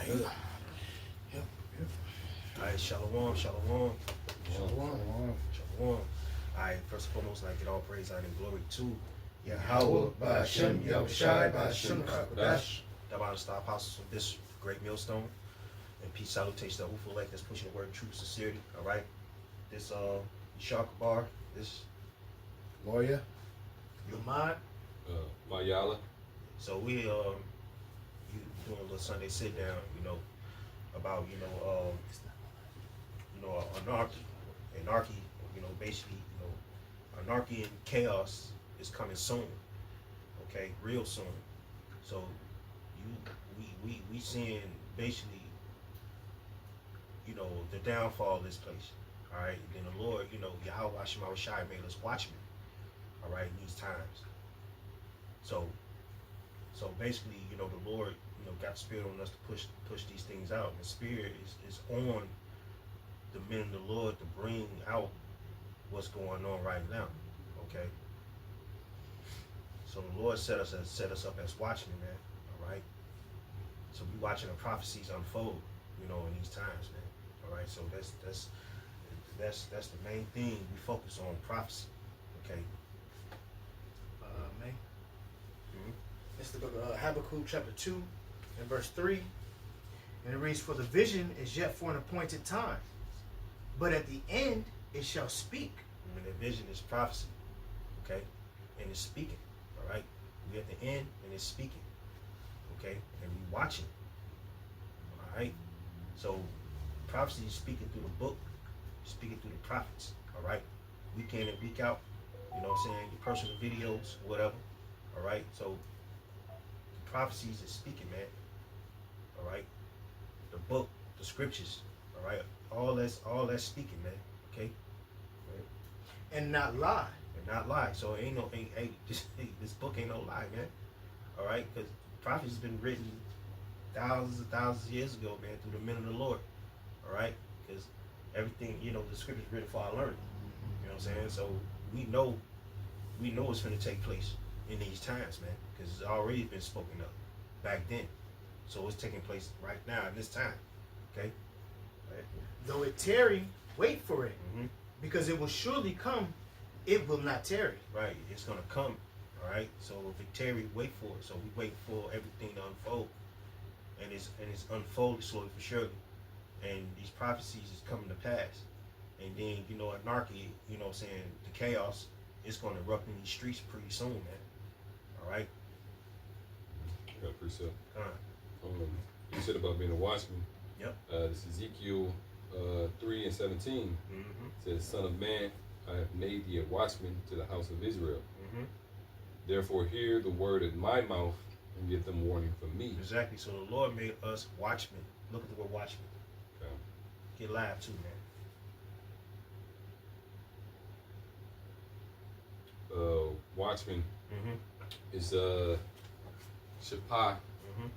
Yep. Yep. All right, shalom, shalom, Shalom. shalom. All right, first and foremost, I get all praise, honor, and glory to Yahweh, Ba'ashem, Yahushai, Ba'ashem, Chakadash. Divine Star Apostles of this great millstone, and peace salutation to the elect that's pushing the word of truth, sincerity. All right, this Ishaq Bar, this Lawyer. Yumad. Mayala. So we you doing a little Sunday sit down, about anarchy, basically, anarchy and chaos is coming soon. Okay, real soon. So we seeing basically, the downfall of this place. All right, and then the Lord, Yahweh Shema Shai made us watchmen. All right, in these times. So basically, the Lord, got the Spirit on us to push these things out. And the Spirit is on the men of the Lord to bring out what's going on right now. Okay. So the Lord set us up as watchmen, man. All right. So we watching the prophecies unfold, in these times, man. All right. So that's the main thing we focus on, prophecy. Okay. May. It's the book of Habakkuk chapter 2 and verse 3. And it reads, "For the vision is yet for an appointed time, but at the end it shall speak." And the vision is prophecy. Okay? And it's speaking. All right? We at the end and it's speaking. Okay? And we watching. All right? So prophecy is speaking through the book, speaking through the prophets. All right? Week in and week out. You know what I'm saying? Your personal videos, whatever. All right? So the prophecies is speaking, man. All right? The book, the scriptures, all right? All that's speaking, man. Okay? Right? And not lie. And not lie. So this book ain't no lie, man. All right? Because prophecy's been written thousands and thousands of years ago, man, through the men of the Lord. All right? Because everything, the scripture's written for our learning. You know what I'm saying? So we know it's going to take place in these times, man, because it's already been spoken of back then. So it's taking place right now at this time. Okay? Right? Though it tarry, wait for it, Mm-hmm. because it will surely come. It will not tarry. Right. It's going to come. All right? So if it tarry, wait for it. So we wait for everything to unfold. And it's unfolding slowly for surely. And these prophecies is coming to pass. And then, anarchy, what I'm saying, the chaos is going to erupt in these streets pretty soon, man. All right? Got a precept. Come You said about being a watchman. Yep. This is Ezekiel 3 and 17. Mm-hmm. It says, "Son of man, I have made thee a watchman to the house of Israel. Mm-hmm. Therefore hear the word of my mouth and give them warning from me." Exactly. So the Lord made us watchmen. Look at the word watchman. Okay. Get live too, man. Watchman Mm-hmm. is Shapah. Mm-hmm.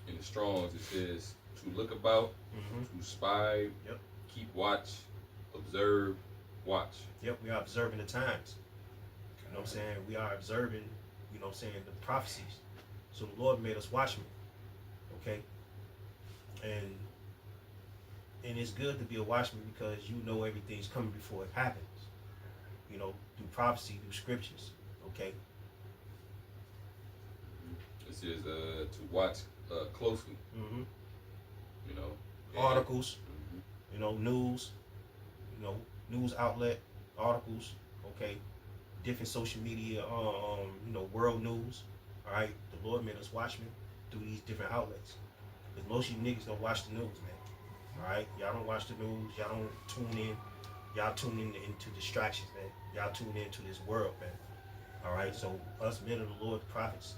In the Strongs, it says to look about, Mm-hmm. to spy, Yep. keep watch, observe, watch. Yep, we are observing the times. You know what I'm saying? We are observing, the prophecies. So the Lord made us watchmen. Okay? And it's good to be a watchman because you know everything's coming before it happens. Through prophecy, through scriptures. Okay? It says to watch closely. Mm-hmm. And, Articles, mhm. news, news outlet, articles, okay? Different social media, world news. All right? The Lord made us watchmen through these different outlets. Because most of you niggas don't watch the news, man. All right? Y'all don't watch the news. Y'all don't tune in. Y'all tune into distractions, man. Y'all tune into this world, man. All right? So us men of the Lord, the prophets,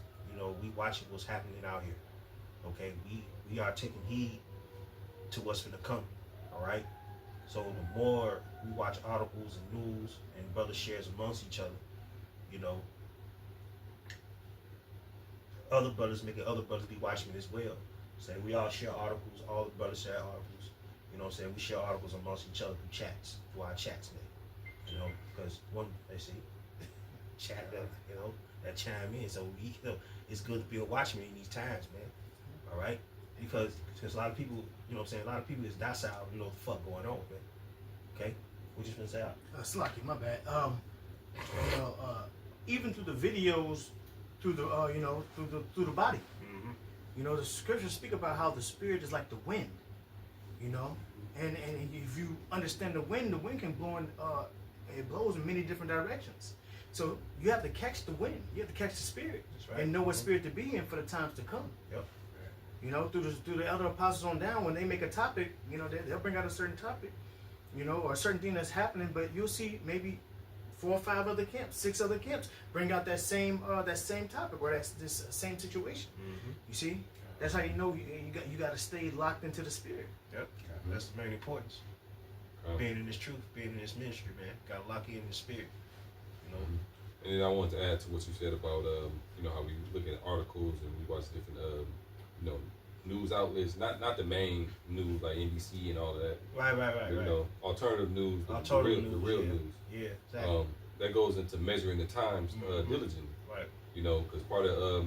we watching what's happening out here. Okay? We are taking heed to what's going to come. All right? So the more we watch articles and news and brothers shares amongst each other, other brothers making other brothers be watching as well. Say we all share articles, all the brothers share articles. We share articles amongst each other through chats, through our chats, man. Because they say, chat up, that chime in. So it's good to be a watchman in these times, man. All right? because a lot of people, you know what I'm saying, a lot of people is docile, you know what the fuck going on, man. Okay? What you finna say out? Slocky, my bad. You know, even through the videos, through the you know, through the body. Mm-hmm. You know, the scriptures speak about how the spirit is like the wind. You know, and if you understand the wind can blow in, it blows in many different directions. So you have to catch the wind. You have to catch the spirit, That's right. and know what spirit to be in for the times to come. Yep. You know, through the other apostles on down, when they make a topic, you know, they'll bring out a certain topic, you know, or a certain thing that's happening, but you'll see maybe 4 or 5 other camps, 6 other camps bring out that same topic or this same situation. Mm-hmm. You see, that's how you know you got to stay locked into the spirit. Yep. That's the main importance. Being in this truth, being in this ministry, man. Gotta lock in the spirit. You know. And then I wanted to add to what you said about you know, how we look at articles and we watch different you know, news outlets, not the main news like NBC and all of that. Right. You know, alternative news, the real news. Yeah, exactly. That goes into measuring the times diligently. Right. You know, because part of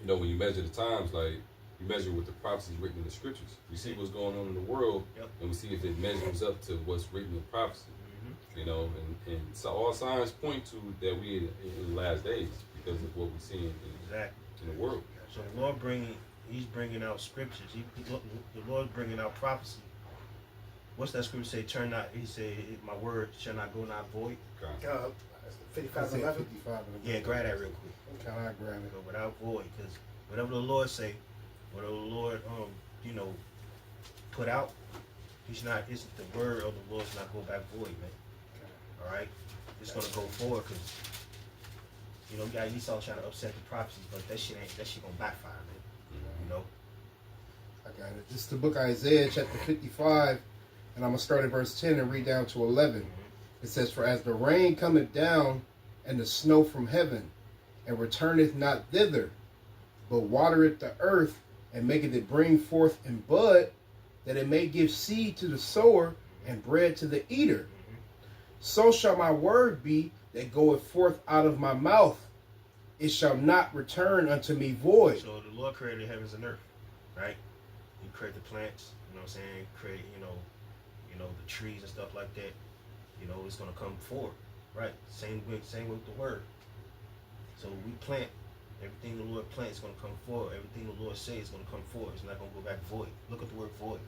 you know, when you measure the times, like you measure with the prophecies written in the scriptures. We see what's going on in the world, and we see if it measures up to what's written in prophecy. You know, and so all signs point to that we in the last days because of what we're seeing in the world. So the Lord He's bringing out scriptures. The Lord's bringing out prophecy. What's that scripture say? Turn not. He said, "My word shall not go not void." 55 and 11. 55 and 11. Yeah, grab that real quick. Can I grab it? Go without void, because whatever the Lord say, whatever the Lord you know, put out, He's not. It's the word of the Lord should not go back void, man. All right, it's gonna go forward, because you know, you got Esau trying to upset the prophecies, but that shit gonna backfire, man. You know. I got it. This is the book of Isaiah, chapter 55, and I'm going to start at verse 10 and read down to 11. It says, "For as the rain cometh down, and the snow from heaven, and returneth not thither, but watereth the earth, and maketh it bring forth and bud, that it may give seed to the sower, and bread to the eater, so shall my word be that goeth forth out of my mouth. It shall not return unto me void." So the Lord created heavens and earth, right? He created the plants, you know what I'm saying? Create, you know, the trees and stuff like that. You know, it's gonna come forward, right? Same with the word. So we plant, everything the Lord plants is gonna come forward. Everything the Lord says is gonna come forward. It's not gonna go back void. Look at the word void.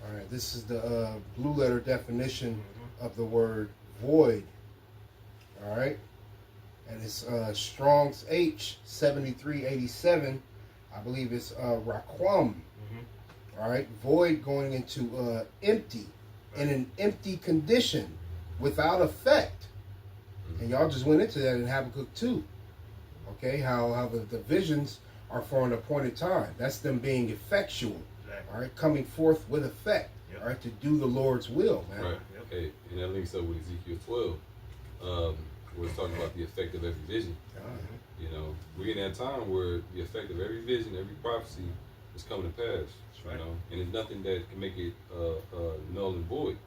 All right, this is the blue letter definition of the word void. All right, and it's Strong's H 7387. I believe it's Raquam. All right, void going into empty, in an empty condition, without effect. And y'all just went into that in Habakkuk 2. Okay, how the visions are for an appointed time. That's them being effectual. All right, coming forth with effect. All right, to do the Lord's will, man. Right. Okay, and that links up with Ezekiel 12. Where it's talking about the effect of every vision. You know, we're in that time where the effect of every vision, every prophecy is coming to pass. You know, and there's nothing that can make it null and void.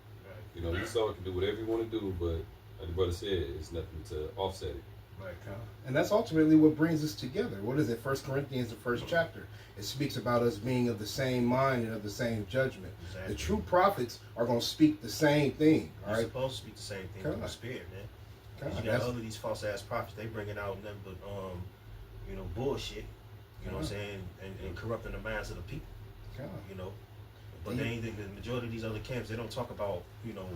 You know, Esau can do whatever you want to do, but like the brother said, it's nothing to offset it. Right. And that's ultimately what brings us together. What is it? 1 Corinthians, the first chapter. It speaks about us being of the same mind and of the same judgment. Exactly. The true prophets are going to speak the same thing. All You're right. supposed to speak the same thing in the spirit, man. You got That's- other these false ass prophets. They bringing out nothing but you know, bullshit. You know what I'm saying, and corrupting the minds of the people. You know, but they ain't the majority of these other camps. They don't talk about, you know,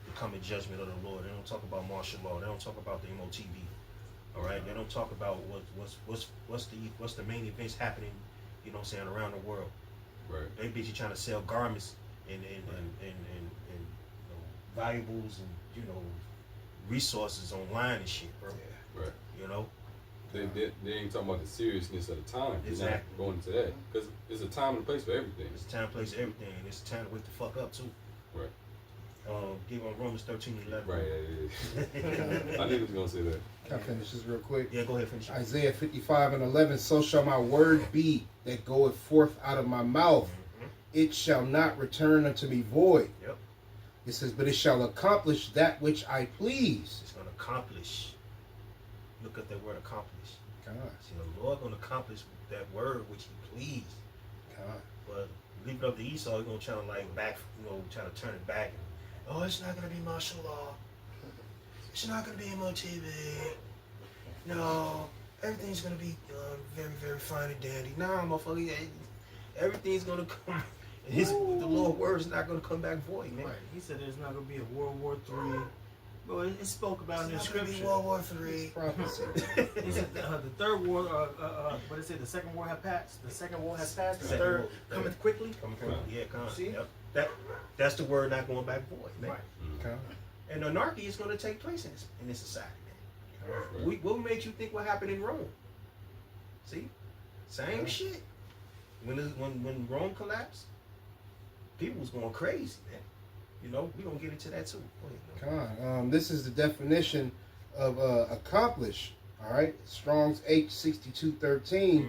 the coming judgment of the Lord. They don't talk about martial law. They don't talk about the MOTV. All right, they don't talk about what's the main events happening. You know what I'm saying, around the world. Right. They busy trying to sell garments and you know, valuables and, you know, resources online and shit, bro. Right. You know. They ain't talking about the seriousness of the time. They're Exactly. not going into that because it's a time and a place for everything. It's time, place, everything, and it's time to wake the fuck up too. Right. Give on Romans 13:11. Right. I knew he was gonna say that. Can I finish this real quick? Yeah, go ahead, finish it. Isaiah 55 and 11. "So shall my word be that goeth forth out of my mouth. It shall not return unto me void." Yep. It says, "But it shall accomplish that which I please." It's gonna accomplish. look at that word accomplish. God. See, the Lord gonna accomplish that word which He pleased. God. But leave it up to Esau, he's gonna try to like back, try to turn it back. Oh, it's not gonna be martial law. It's not gonna be MOTV. No, everything's gonna be very, very fine and dandy. Nah, motherfucker, everything's gonna come. The Lord word is not gonna come back void, man. Right. He said there's not gonna be a World War III. Well, it spoke about in the It's not gonna be scripture. World War III. Prophecy. He said the third war. What did it say? The second war has passed. The second war has passed. The Second third war, cometh quickly. Yeah, come on. See? Yep. That's the word not going back void, man. Right. God. And anarchy is going to take place in this society, man. Right. What made you think what happened in Rome? See, same shit. When Rome collapsed, people was going crazy, man. We gonna get into that too. Go ahead, God. This is the definition of accomplish. All right. Strong's H6213.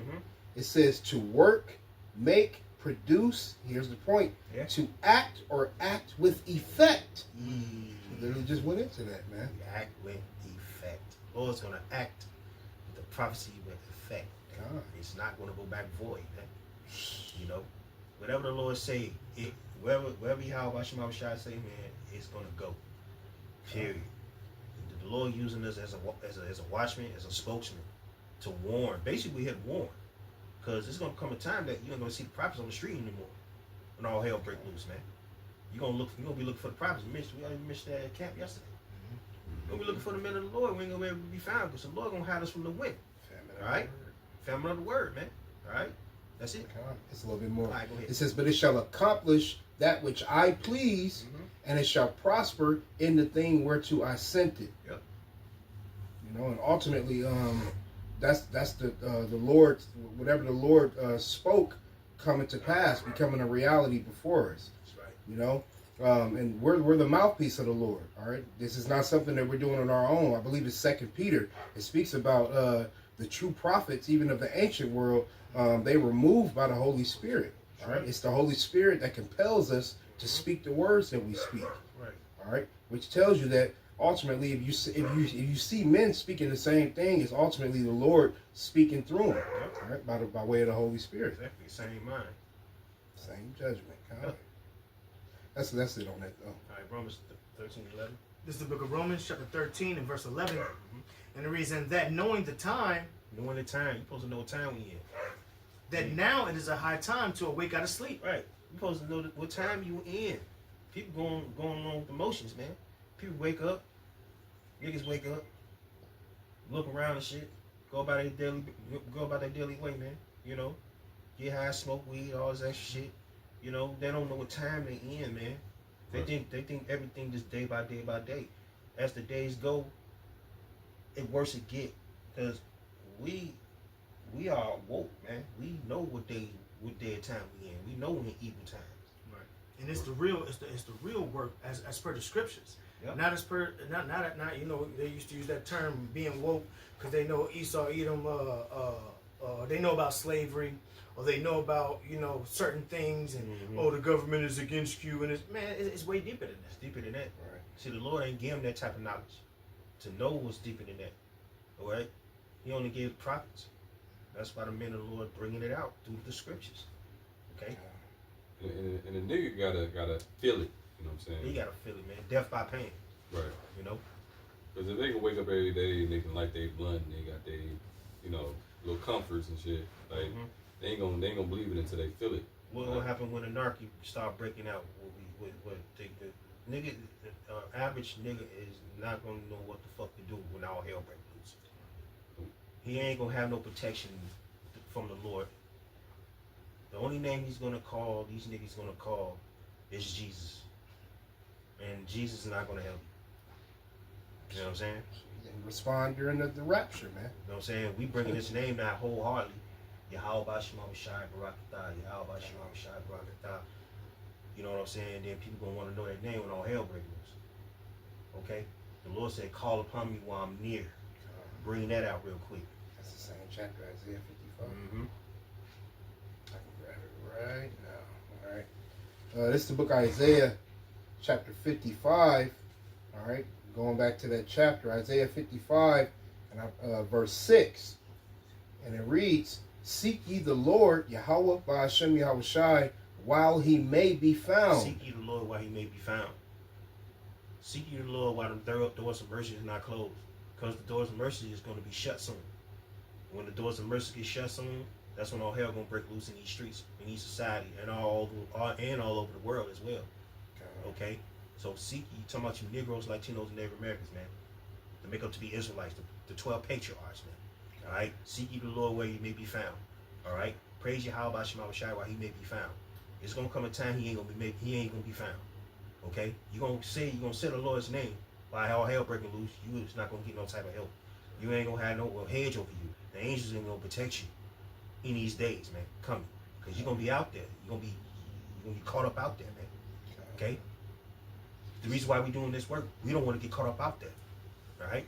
It says to work, make, produce. Here's the point. Yeah. To act or act with effect. Mm. Literally just went into that, man. Act with effect. Lord's gonna act with the prophecy with effect. God. It's not gonna go back void, man. Whatever the Lord say, wherever Yahweh Shema Shai say, man, it's gonna go. Period. The Lord using us as a watchman, as a spokesman, to warn. Basically, we had to warn, because it's gonna come a time that you're not gonna see the prophets on the street anymore when all hell break loose, man. You're gonna be looking for the prophets. We already mentioned that at camp yesterday. We're gonna be looking for the men of the Lord. We ain't gonna be able to be found, because the Lord gonna hide us from the wind. All right, famine of the word, man. All right, that's it. God. It's a little bit more. All right, go ahead. It says, but it shall accomplish that which I please, and it shall prosper in the thing whereto I sent it. Yep. And ultimately, that's the Lord, whatever the Lord spoke, coming to pass, becoming a reality before us. That's right. And we're the mouthpiece of the Lord. All right, this is not something that we're doing on our own. I believe it's 2 Peter. It speaks about the true prophets, even of the ancient world. They were moved by the Holy Spirit. All right, it's the Holy Spirit that compels us to speak the words that we speak. Right. All right, which tells you that ultimately, if you see men speaking the same thing, it's ultimately the Lord speaking through them. Yep. All right, by way of the Holy Spirit. Exactly. Same mind. Same judgment. God. Yep. That's it on that though. All right, Romans 13:11. This is the book of Romans, chapter 13 and verse 11. And the reason that knowing the time, Knowing the time, you're supposed to know what time we in. that now it is a high time to awake out of sleep. Right. You're supposed to know what time you in. People going along with the motions, man. People wake up. Niggas wake up. Look around and shit. Go about their daily way, man. Get high, smoke weed, all this extra shit. They don't know what time they in, man. They think everything just day by day by day. As the days go, it worse it get. Because we are woke, man. We know what dead time we in. We know when evil times. Right. And it's the real work as per the scriptures. Yep. Not as per not they used to use that term being woke because they know Esau, Edom, they know about slavery, or they know about certain things, and the government is against you, and it's way deeper than that. It's deeper than that. Right. See, the Lord ain't give them that type of knowledge to know what's deeper than that. All right, He only gave prophets. That's why the men of the Lord bringing it out through the scriptures. Okay, And the nigga gotta feel it. You know what I'm saying? you gotta feel it, man. Death by pain. Right. Because if they can wake up every day and they can light their blunt and they got their, little comforts and shit, like they ain't gonna believe it until they feel it. What will happen when anarchy start breaking out? What the nigga, average nigga is not gonna know what the fuck to do when all hell breaks loose. He ain't gonna have no protection from the Lord. The only name these niggas gonna call is Jesus. And Jesus is not gonna help you. You know what I'm saying? And respond during the rapture, man. You know what I'm saying? We bringing this name down wholeheartedly. Yahweh Shema Shai Barakatah, Yahweh Shema Shai Barakatah. You know what I'm saying? Then people gonna want to know that name when all hell breaks loose. Okay? The Lord said, call upon me while I'm near. Bring that out real quick. That's the same chapter, Isaiah 55. I can grab it right now. All right. This is the book of Isaiah, chapter 55. All right. Going back to that chapter, Isaiah 55 And verse 6, and it reads, "Seek ye the Lord, Yahweh Ba'ashem Yahushai, while he may be found." Seek ye the Lord while he may be found. Seek ye the Lord while the doors of mercy is not closed. Because the doors of mercy is going to be shut soon. When the doors of mercy get shut soon, that's when all hell going to break loose in these streets, in these society, and all over the world as well. Okay? So seek ye, talking about you Negroes, Latinos, and Native Americans, man, to make up to be Israelites, the 12 patriarchs, man. All right? Seek ye the Lord where you may be found. All right? Praise Yahweh Ba'ashem Shai while he may be found. It's going to come a time he ain't going to be found. Okay? You're going to say the Lord's name while all hell breaking loose. You is not going to get no type of help. You ain't going to have no hedge over you. The angels ain't going to protect you in these days, man, coming. Because you're going to be out there. You're going to be caught up out there, man. Okay? The reason why we're doing this work, we don't want to get caught up out there. All right?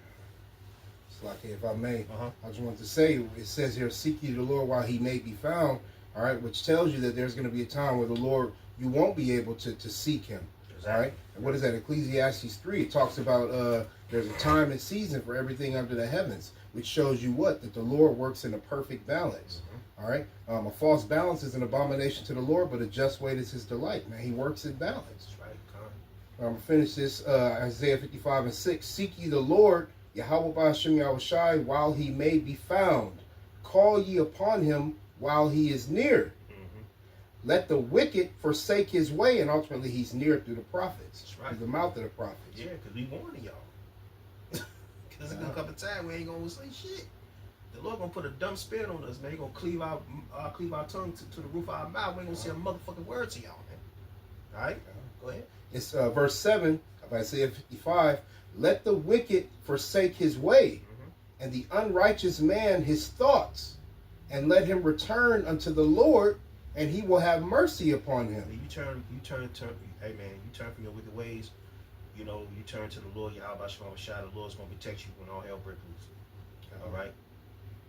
It's like, if I may, Uh-huh. I just wanted to say, it says here, "Seek ye the Lord while he may be found," all right, which tells you that there's going to be a time where the Lord, you won't be able to seek him. Exactly. All right? And what is that? Ecclesiastes 3, it talks about there's a time and season for everything under the heavens, which shows you what? That the Lord works in a perfect balance. Mm-hmm. All right? A false balance is an abomination to the Lord, but a just weight is his delight. Man, he works in balance. That's right, Con. I'm going to finish this, Isaiah 55 and 6. "Seek ye the Lord, Yahweh Ba'ashem Yahushai, while he may be found. Call ye upon him while he is near. Mm-hmm. Let the wicked forsake his way," and ultimately he's near through the prophets. That's right. Through the mouth of the prophets. Yeah, because we warning y'all. Because it's going to come a time we ain't going to say shit. The Lord going to put a dumb spirit on us, man. He going to cleave our tongue to the roof of our mouth. We ain't going to say a motherfucking word to y'all, man. All right? Go ahead. It's verse 7 of Isaiah 55. "Let the wicked forsake his way, Mm-hmm. and the unrighteous man his thoughts, and let him return unto the Lord, and he will have mercy upon him." You turn, hey man, you turn from your wicked ways, you turn to the Lord, Yahweh Ba'ashem Shai. The Lord's going to protect you when all hell breaks loose. All right?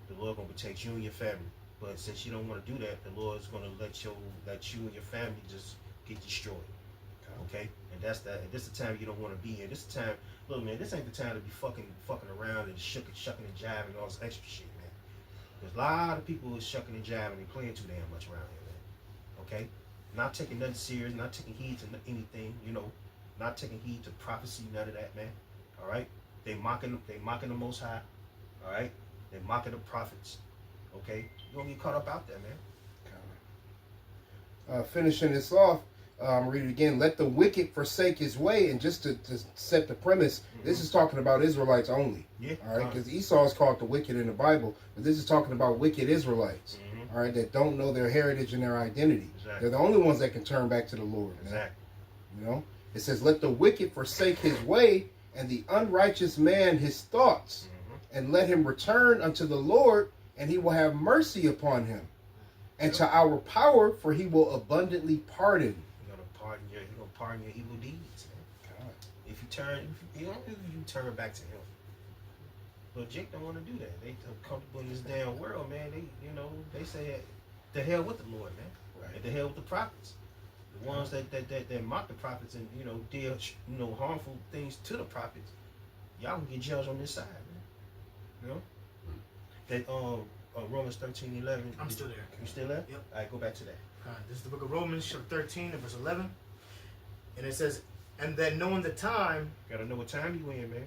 The Lord going to protect you and your family. But since you don't want to do that, the Lord's going to let you and your family just get destroyed. Okay? And that's that. And this is the time you don't want to be in. This is the time, look man, this ain't the time to be fucking around and shucking and jiving and all this extra shit, man. There's a lot of people who is shucking and jiving and playing too damn much around here, man. Okay? Not taking nothing serious, not taking heed to anything, not taking heed to prophecy, none of that, man. All right? They mocking the Most High. All right? They mocking the prophets. Okay? You don't get caught up out there, man. Finishing this off, read it again. "Let the wicked forsake his way," and just to set the premise, this is talking about Israelites only. Yeah. All right, because Esau is called the wicked in the Bible, but this is talking about wicked Israelites. Mm-hmm. All right, that don't know their heritage and their identity. Exactly. They're the only ones that can turn back to the Lord. Man. Exactly. It says, "Let the wicked forsake his way, and the unrighteous man his thoughts, Mm-hmm. and let him return unto the Lord, and he will have mercy upon him, and to our power, for he will abundantly pardon." He's gonna pardon your evil deeds, man. If you turn back to him. But Jake don't want to do that. They comfortable in this damn world, man. They say the hell with the Lord, man. Right. And the hell with the prophets. The ones that mock the prophets and did harmful things to the prophets. Y'all can get judged on this side, man. That Romans 13:11. I'm still there. You still there? Yep. All right, go back to that. This is the book of Romans, chapter 13, and verse 11. And it says, "And that knowing the time, Gotta know what time you in, man.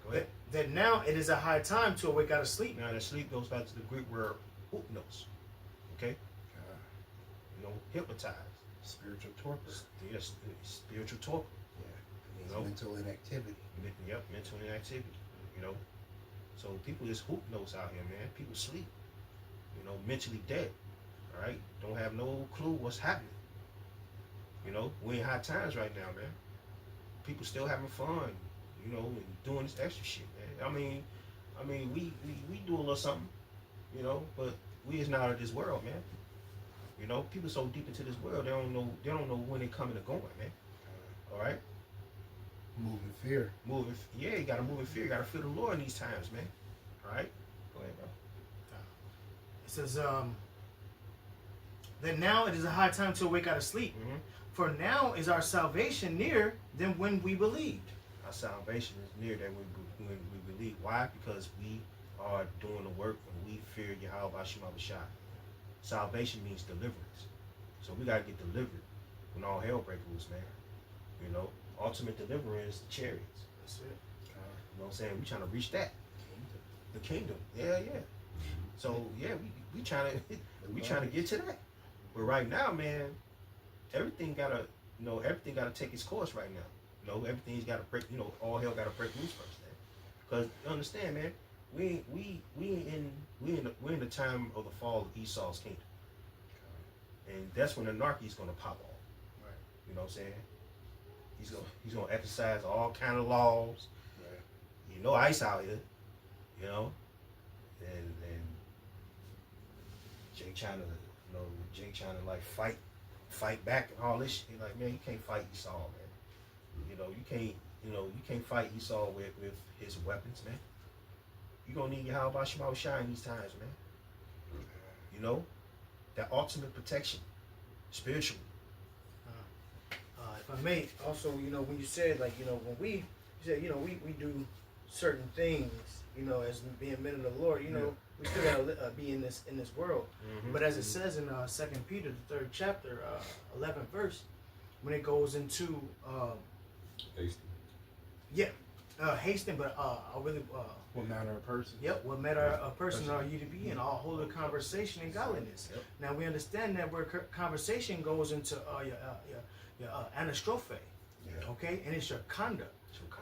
Go ahead. that now it is a high time to awake out of sleep." Now that sleep goes back to the Greek word hypnos. Okay? Hypnotized. Spiritual torpor. Yes, spiritual torpor. Yeah. It means mental inactivity. Yep, mental inactivity. So people just hypnos out here, man. People sleep. Mentally dead. All right? Don't have no clue what's happening. We're in high times right now, man. People still having fun, and doing this extra shit, man. I mean, we do a little something, but we is not out of this world, man. People so deep into this world, they don't know when they coming or going, man. All right? Moving fear. You gotta move in fear. You gotta feel the Lord in these times, man. All right? Go ahead, bro. It says, "That now it is a high time to awake out of sleep. Mm-hmm. For now is our salvation nearer than when we believed." Our salvation is near that when we believe. Why? Because we are doing the work when we fear Yahweh Shema Bashai. Salvation means deliverance. So we gotta get delivered when all hell breaks loose, man. You know, ultimate deliverance, the chariots. That's it. You know what I'm saying? We trying to reach that. The kingdom. Yeah. So yeah, we trying to get to that. But right now, man, everything gotta take its course right now. You know, everything's gotta break. You know, all hell gotta break loose first, man. Because you understand, man, we in the time of the fall of Esau's kingdom, and that's when Anarchy is gonna pop off. Right. You know what I'm saying? He's gonna exercise all kind of laws. Right. You know, ICE out here. You know, and Jake trying to like fight back and all this shit. Like, man, you can't fight Esau, man. You know, you can't fight Esau with his weapons, man. You gonna need Yahweh Shema Shai in these times, man. You know, that ultimate protection, spiritually. If I may, also, you know, when you said, like, you know, you said, you know, we do certain things, you know, as being men of the Lord, you know, we still gotta be in this world. Mm-hmm. But as it says in 2 Peter, the 3rd chapter, 11th verse, when it goes into hasten, but I really What manner of person? Yep, what manner of person are you to be in all holy conversation and godliness? Yep. Now we understand that where conversation goes into your anastrophe, okay, and it's your conduct,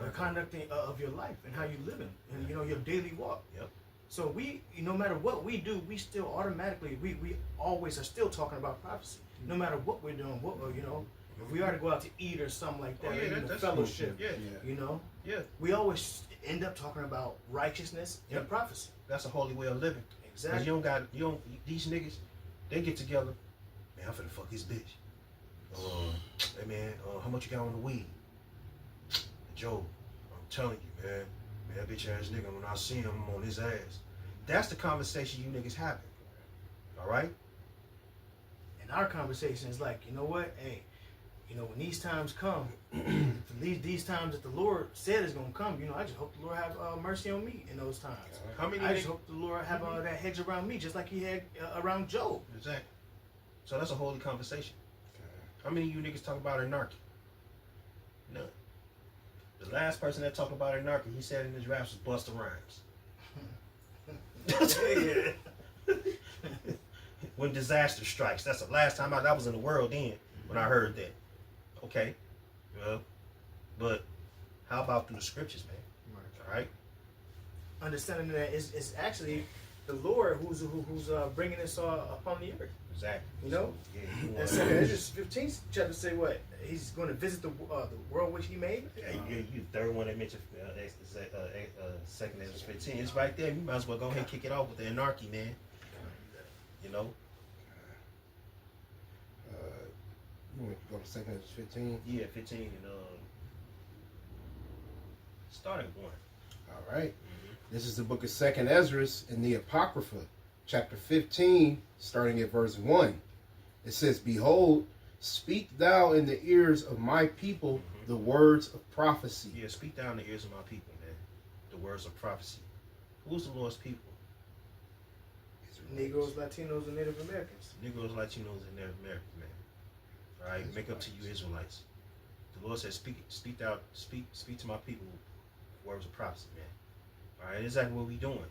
the conducting of your life and how you living, and you know your daily walk. Yep. So we, no matter what we do, we still automatically we always are still talking about prophecy. No matter what we're doing, what you know, if we are to go out to eat or something like that, that's fellowship, yeah. you know, Yeah. we always end up talking about righteousness and prophecy. That's a holy way of living. Exactly. Cause these niggas, they get together, man, I'm finna fuck his bitch. Hey man, how much you got on the weed? Joe, I'm telling you, man, that bitch ass nigga, when I see him, I'm on his ass. That's the conversation you niggas having. All right? And our conversation is like, you know what? Hey, you know, when these times come, these times that the Lord said is going to come, you know, I just hope the Lord have mercy on me in those times. I just hope the Lord have that hedge around me, just like he had around Job. Exactly. So that's a holy conversation. How many of you niggas talk about Anarchy? None. The last person that talked about Anarchy, he said in his raps was Busta Rhymes. When disaster strikes, that's the last time I was in the world then when I heard that. Okay, well, but how about through the scriptures, man? All right. Understanding that it's actually the Lord who's bringing this upon the earth. Exactly. You know. Yeah. And 2 Ezra 15 chapter say what? He's going to visit the world which he made. You third one that mentioned 2 Ezra 15. It's right there. You might as well go ahead and kick it off with the Anarchy, man. You know. You want to go to 2 Ezra 15? Yeah, 15 and start at 1. All right. This is the book of 2 Ezra in the Apocrypha, chapter 15, starting at verse 1. It says, "Behold, speak thou in the ears of my people the words of prophecy." Yeah, speak down the ears of my people, man. The words of prophecy. Who's the Lord's people? Negroes, Latinos, and Native Americans. Negroes, Latinos, and Native Americans, man. All right, make up to you Israelites. The Lord says, speak to my people words of prophecy, man. All right, exactly what we doing.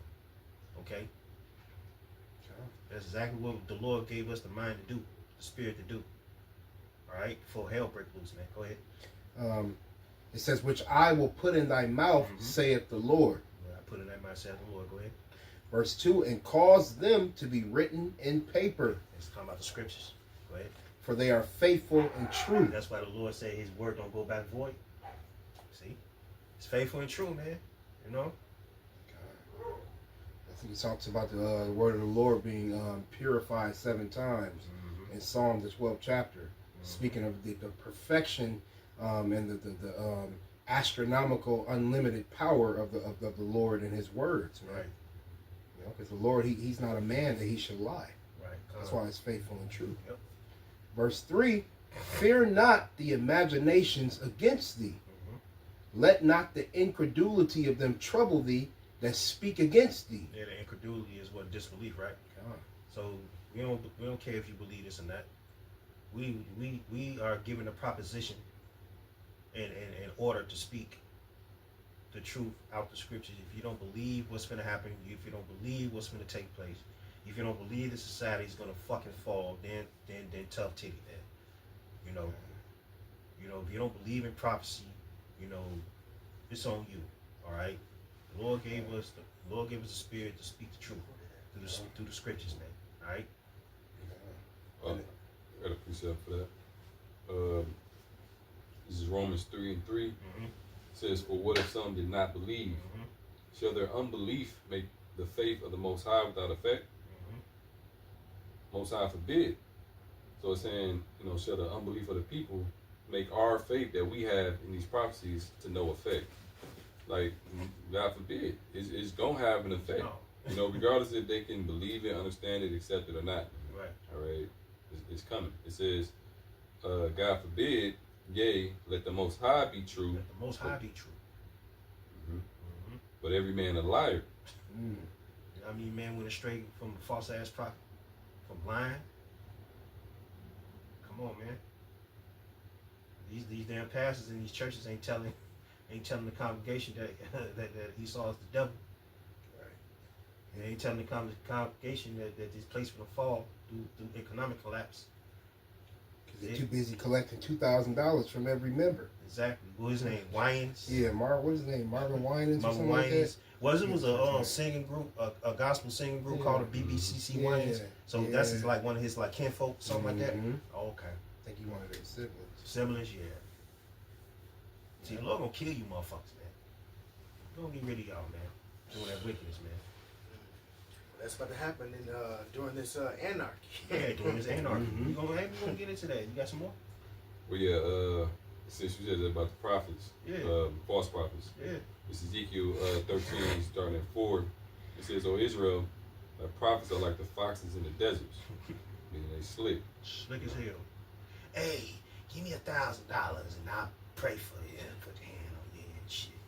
Okay? That's exactly what the Lord gave us the mind to do, the spirit to do. All right? Before hell break loose, man. Go ahead. It says, "Which I will put in thy mouth, saith the Lord." I put in that myself, the Lord. Go ahead. Verse 2, "And cause them to be written in paper, It's talking about the scriptures. Go ahead. for they are faithful and true." That's why the Lord said his word don't go back void. See? It's faithful and true, man. You know? I think he talks about the word of the Lord being purified 7 times in Psalm, the 12th chapter, speaking of the perfection and the astronomical, unlimited power of the Lord and his words, man. Right. You know, because the Lord, he's not a man that he should lie. Right. That's why it's faithful and true. Yep. Verse 3, "Fear not the imaginations against thee. Let not the incredulity of them trouble thee, that speak against thee. Yeah, the incredulity is what disbelief, right? God. So we don't care if you believe this or not. We are given a proposition in order to speak the truth out the scriptures. If you don't believe what's going to happen, if you don't believe what's going to take place, if you don't believe the society is going to fucking fall, then tough titty, man. If you don't believe in prophecy, it's on you. All right. The Lord gave us the spirit to speak the truth through the scriptures, man. All right. I got a precept for that. This is Romans 3:3. Mm-hmm. It says, "For what if some did not believe? Mm-hmm. Shall their unbelief make the faith of the Most High without effect? Mm-hmm. Most High forbid." So it's saying, shall the unbelief of the people make our faith that we have in these prophecies to no effect? Like, God forbid, it's gonna have an effect. No. Regardless if they can believe it, understand it, accept it or not. Right. All right, it's coming. It says, God forbid, yea, let the Most High be true. Let the Most High be true. Mm-hmm. Mm-hmm. But every man a liar. I mean, man went astray from a false ass prophet, from lying. Come on, man. These damn pastors in these churches ain't telling the congregation that Esau is the devil. Right. They ain't telling the congregation that this place will fall through economic collapse. Because they're too busy collecting $2,000 from every member. Exactly. What was his name? Wyans? Yeah, what is his name? Marvin Winans or something like that? It was a singing group, a gospel singing group called the BBCC Wyans. So that's like one of his like kinfolk, something like that. Oh, okay. I think he one of their siblings. Siblings, yeah. See, the Lord gonna kill you motherfuckers, man. He gonna get rid of y'all, man. Doing that wickedness, man. That's about to happen during this anarchy. Yeah, during this anarchy. We gonna get into that. You got some more? Well, yeah, since you said that about the prophets, Yeah. false prophets. Yeah. This is Ezekiel 13, starting at 4. It says, "O Israel, thy prophets are like the foxes in the deserts." Meaning they slick. Slick as hell. Hey, give me $1,000 and I'll pray for you. Put your hand on you and shit.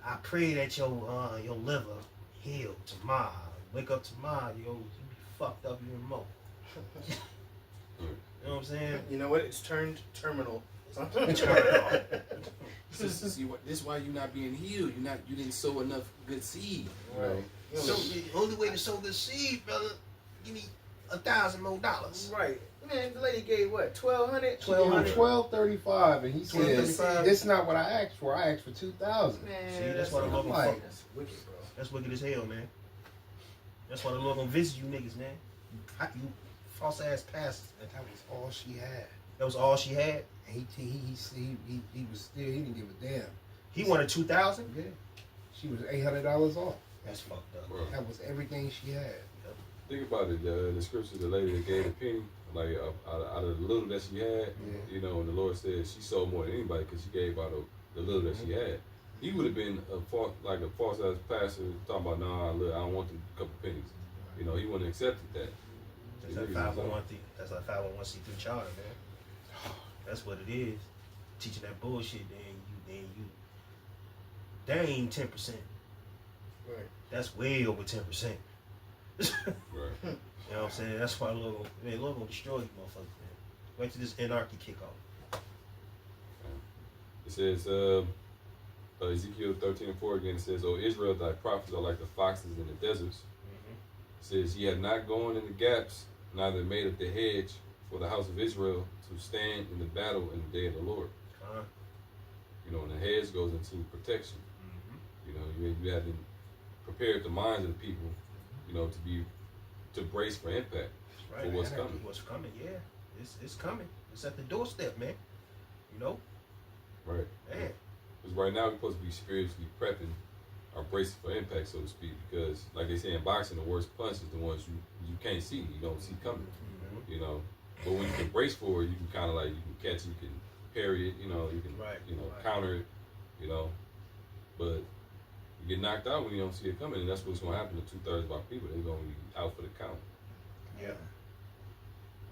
I pray that your liver heal tomorrow. Wake up tomorrow, you be fucked up even more. You know what I'm saying? You know what? It's turned terminal. This is why you're not being healed. You didn't sow enough good seed. Right. So the only way to sow good seed, brother, give me $1,000 more. Right. Man, the lady gave what? $1,200? $12.35, and he says, $12.35. "This not what I asked for. I asked for $2,000." Man, See, that's why the Lord like- gonna fuck. That's wicked, bro. That's wicked as hell, man. That's why the Lord gonna visit you niggas, man. You false ass pastors. That was all she had. That was all she had. And he was still, he didn't give a damn. He wanted 2,000. Yeah, she was $800 off. That's fucked up. Bro, That was everything she had. think about it. The scripture, the lady that gave the penny, like out of the little that she had, and the Lord said she sold more than anybody because she gave out of the little that she had. He would have been a false ass pastor talking about, "Nah, look, I don't want them couple pennies." He wouldn't have accepted that. That's that 501c. That's that 501c3 charter, man. That's what it is. Teaching that bullshit, then you. That ain't 10%. Right. That's way over 10%. Right. You know what I'm saying? That's why Lord gonna destroy you, motherfuckers, man. Wait till this anarchy kick off. It says, Ezekiel 13:4 again, it says, "O Israel, thy prophets are like the foxes in the deserts." It says, "Ye have not gone in the gaps, neither made up the hedge for the house of Israel to stand in the battle in the day of the Lord." And the hedge goes into protection. You haven't prepared the minds of the people, to brace for impact. Right, for what's man. coming. What's coming, yeah. It's coming. It's at the doorstep, man. Right. Man. Because right now we're supposed to be spiritually prepping our bracing for impact, so to speak. Because, like they say in boxing, the worst punch is the ones you can't see, you don't see coming. But when you can brace for it, you can kind of you can catch it, you can parry it, you can counter it, But you get knocked out when you don't see it coming, and that's what's going to happen to 2/3 of our people. They're going to be out for the count. Yeah.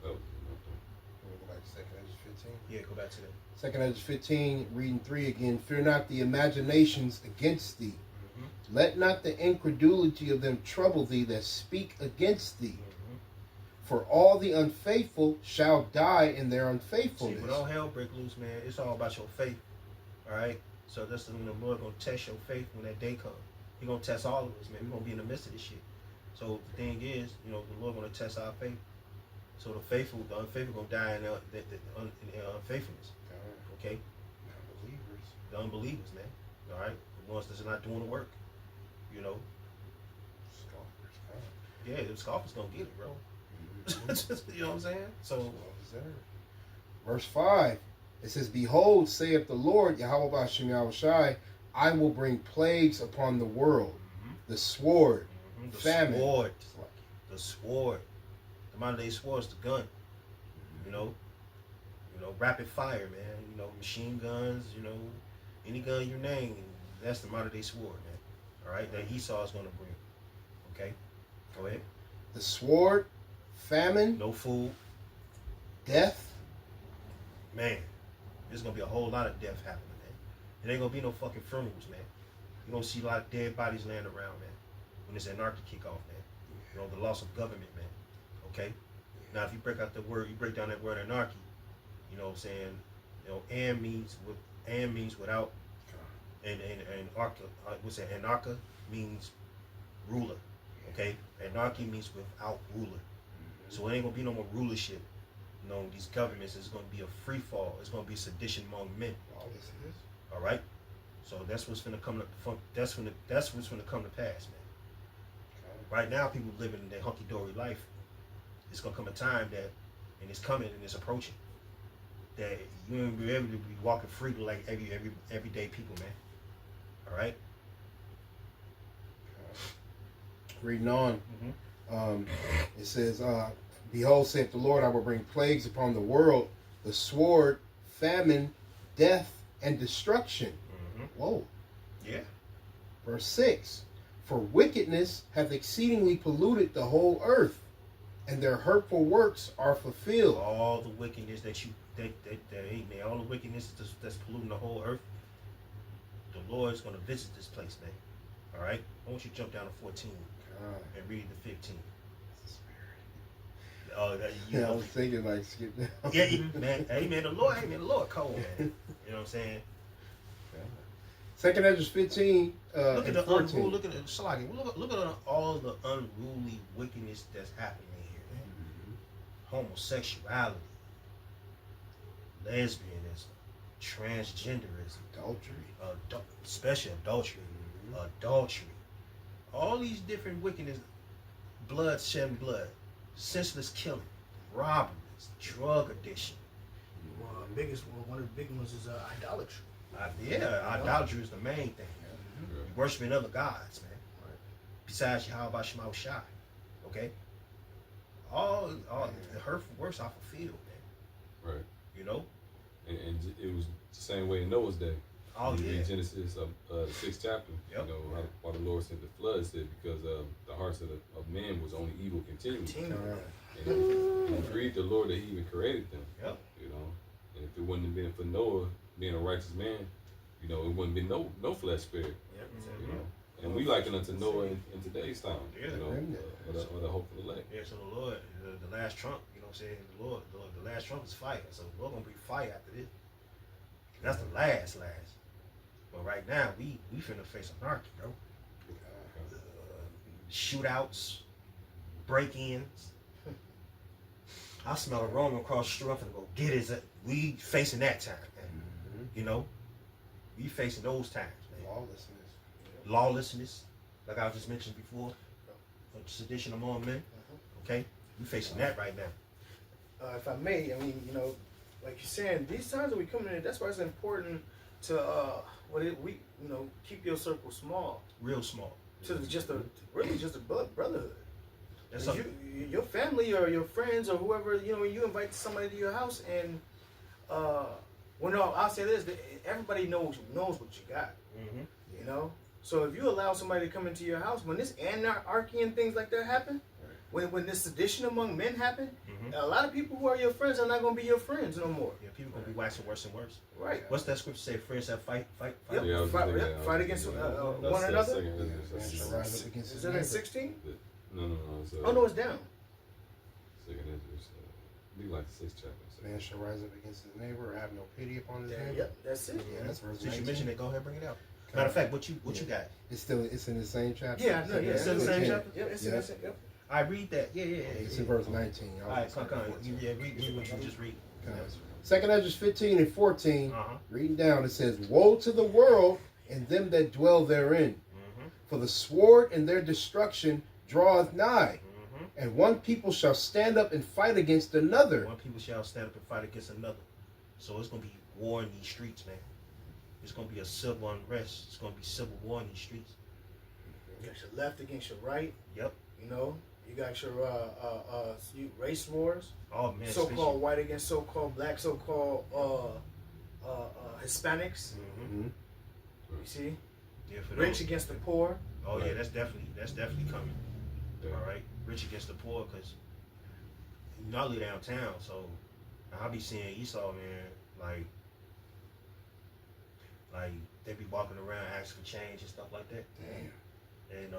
So, Go back to 2 Ezra 15. Yeah, go back to that. 2 Ezra 15, reading 3 again. "Fear not the imaginations against thee, Let not the incredulity of them trouble thee that speak against thee. Mm-hmm. For all the unfaithful shall die in their See, unfaithfulness. when all hell break loose, man, it's all about your faith. All right. So that's when the Lord gonna test your faith when that day comes. He gonna test all of us, man. We gonna be in the midst of this shit. So the thing is, you know, the Lord gonna test our faith. So the unfaithful gonna die in the unfaithfulness. Okay. Unbelievers. The unbelievers, man. All right. The ones that's not doing the work. You know. Scoffers come. Yeah, the scoffers gonna get it, bro. Mhm. You know what I'm saying? So. Well deserved. Verse 5, it says, Behold, saith the Lord, Yahweh B'Shem Yahushai, I will bring plagues upon the world, the sword, The famine. sword. The sword. The modern day sword is the gun. You know, rapid fire, man. You know, machine guns. You know, any gun you name, that's the modern day sword, man. All right, that Esau is gonna bring. Okay, go ahead. The sword, famine, No food, death. man. There's gonna be a whole lot of death happening, man. It ain't gonna be no fucking funerals, man. You're gonna see a lot of dead bodies laying around, man. When this anarchy kick off, man. You know, the loss of government, man. Okay. Now, if you break out the word, you break down that word anarchy. You know what I'm saying? You know, and means without, and arca, what's that? Anarcha means ruler. Okay, anarchy means without ruler. So it ain't gonna be no more rulership. You know, these governments is gonna be a free fall. It's gonna be sedition among men. All this is. All right. So that's what's gonna come to that's what's gonna come to pass, man. Right now, people living their hunky dory life. It's gonna come a time that, and it's coming and it's approaching, that you ain't be able to be walking free like everyday people, man. All right. Reading on, Mm-hmm. it says, Behold, saith the Lord, I will bring plagues upon the world, the sword, famine, death, and destruction. Mm-hmm. Whoa. Yeah. Verse 6, For wickedness hath exceedingly polluted the whole earth, and their hurtful works are fulfilled. All the wickedness that ain't, man, all the wickedness that's polluting the whole earth, the Lord's gonna visit this place, man. All right. I want you to jump down to 14 and read the 15. Oh, Yeah, I was thinking like skip down. Yeah, man. Hey, man, the Lord cold, man. You know what I'm saying? Second Ezra 15 Look at and the 14. unruly. Look at the Salaki. Look at all the unruly wickedness that's happening here, man. Homosexuality, lesbianism, transgenderism, Adultery. especially adultery, adultery. All these different wickedness, blood shedding blood, senseless killing, robberies, drug addiction. One of the big ones is idolatry. Idolatry is the main thing. You're worshiping other gods, man. Besides Yahweh Shema Shai. Okay? All the hurtful works are fulfilled, man. Right. You know? And it was the same way in Noah's day. Oh, You yeah. read Genesis, the 6th chapter. Yep. You know, why the Lord sent the flood, said because the hearts of men was only evil continually. And it grieved the Lord that he even created them. Yep. You know, and if it wouldn't have been for Noah being a righteous man, you know, it wouldn't be no flesh spared. Yep. You know, and we liken unto Noah in today's time. Yeah. You know, or the hopeful elect. Yeah, so the Lord, the last trump, you know what I'm saying? The last trump is fire. So we're gonna bring fire after this. That's the last. But right now, we finna face anarchy, bro. Shootouts, break-ins. I smell a Roman across the street. I'm finna go get his. We facing that time, man. You know, we facing those times, man. Lawlessness, like I just mentioned before, sedition among men. Okay, we facing that right now. If I may, I mean, you know, like you're saying, these times that we coming in, that's why it's important to keep your circle small, Real small. to just a brotherhood. That's If your family or your friends or whoever, you know, when you invite somebody to your house, and I'll say this: everybody knows what you got. You know, so if you allow somebody to come into your house when this anarchy and things like that happen, when this sedition among men happened, Mhm. a lot of people who are your friends are not going to be your friends no more. Yeah, people gonna be waxing worse and worse. Right. What's that scripture say? Friends that fight. Yep. Yeah, I was Fight, thinking yep. that. Fight against one That's another. second Man Ezra. shall rise up against Is his that in neighbor. 16? No. It's, Oh no, it's down. second Ezra. Be like the 6th chapter. Man shall rise up against his neighbor, have no pity upon his Yeah, neighbor. yep, that's it. Yeah, that's verse Since you 19. mentioned it, go ahead, bring it out. Matter of fact, what you got? It's in the same chapter. Yeah, no, yeah, It's in the same 10. chapter? Yep, it's Yeah. that's it. Yep. I read that. Yeah. It's in verse 19. All right, come. Yeah, read what you just read. Second Ezra 15 and 14. Uh-huh. Reading down, it says, "Woe to the world and them that dwell therein, Mm-hmm. for the sword and their destruction draweth nigh, Mm-hmm. and one people shall stand up and fight against another." One people shall stand up and fight against another. So it's gonna be war in these streets, man. It's gonna be a civil unrest. It's gonna be civil war in these streets. You got your left against your right. Yep. You know, you got your race wars. Oh man. So-called white against so-called black, so-called Hispanics. Mm-hmm. Mhm. You see, Yeah, for rich those. against the poor. Oh yeah, that's definitely coming. Yeah. All right, rich against the poor, cause you know I live downtown, so I'll be seeing Esau, man, like they be walking around asking for change and stuff like that. Damn. And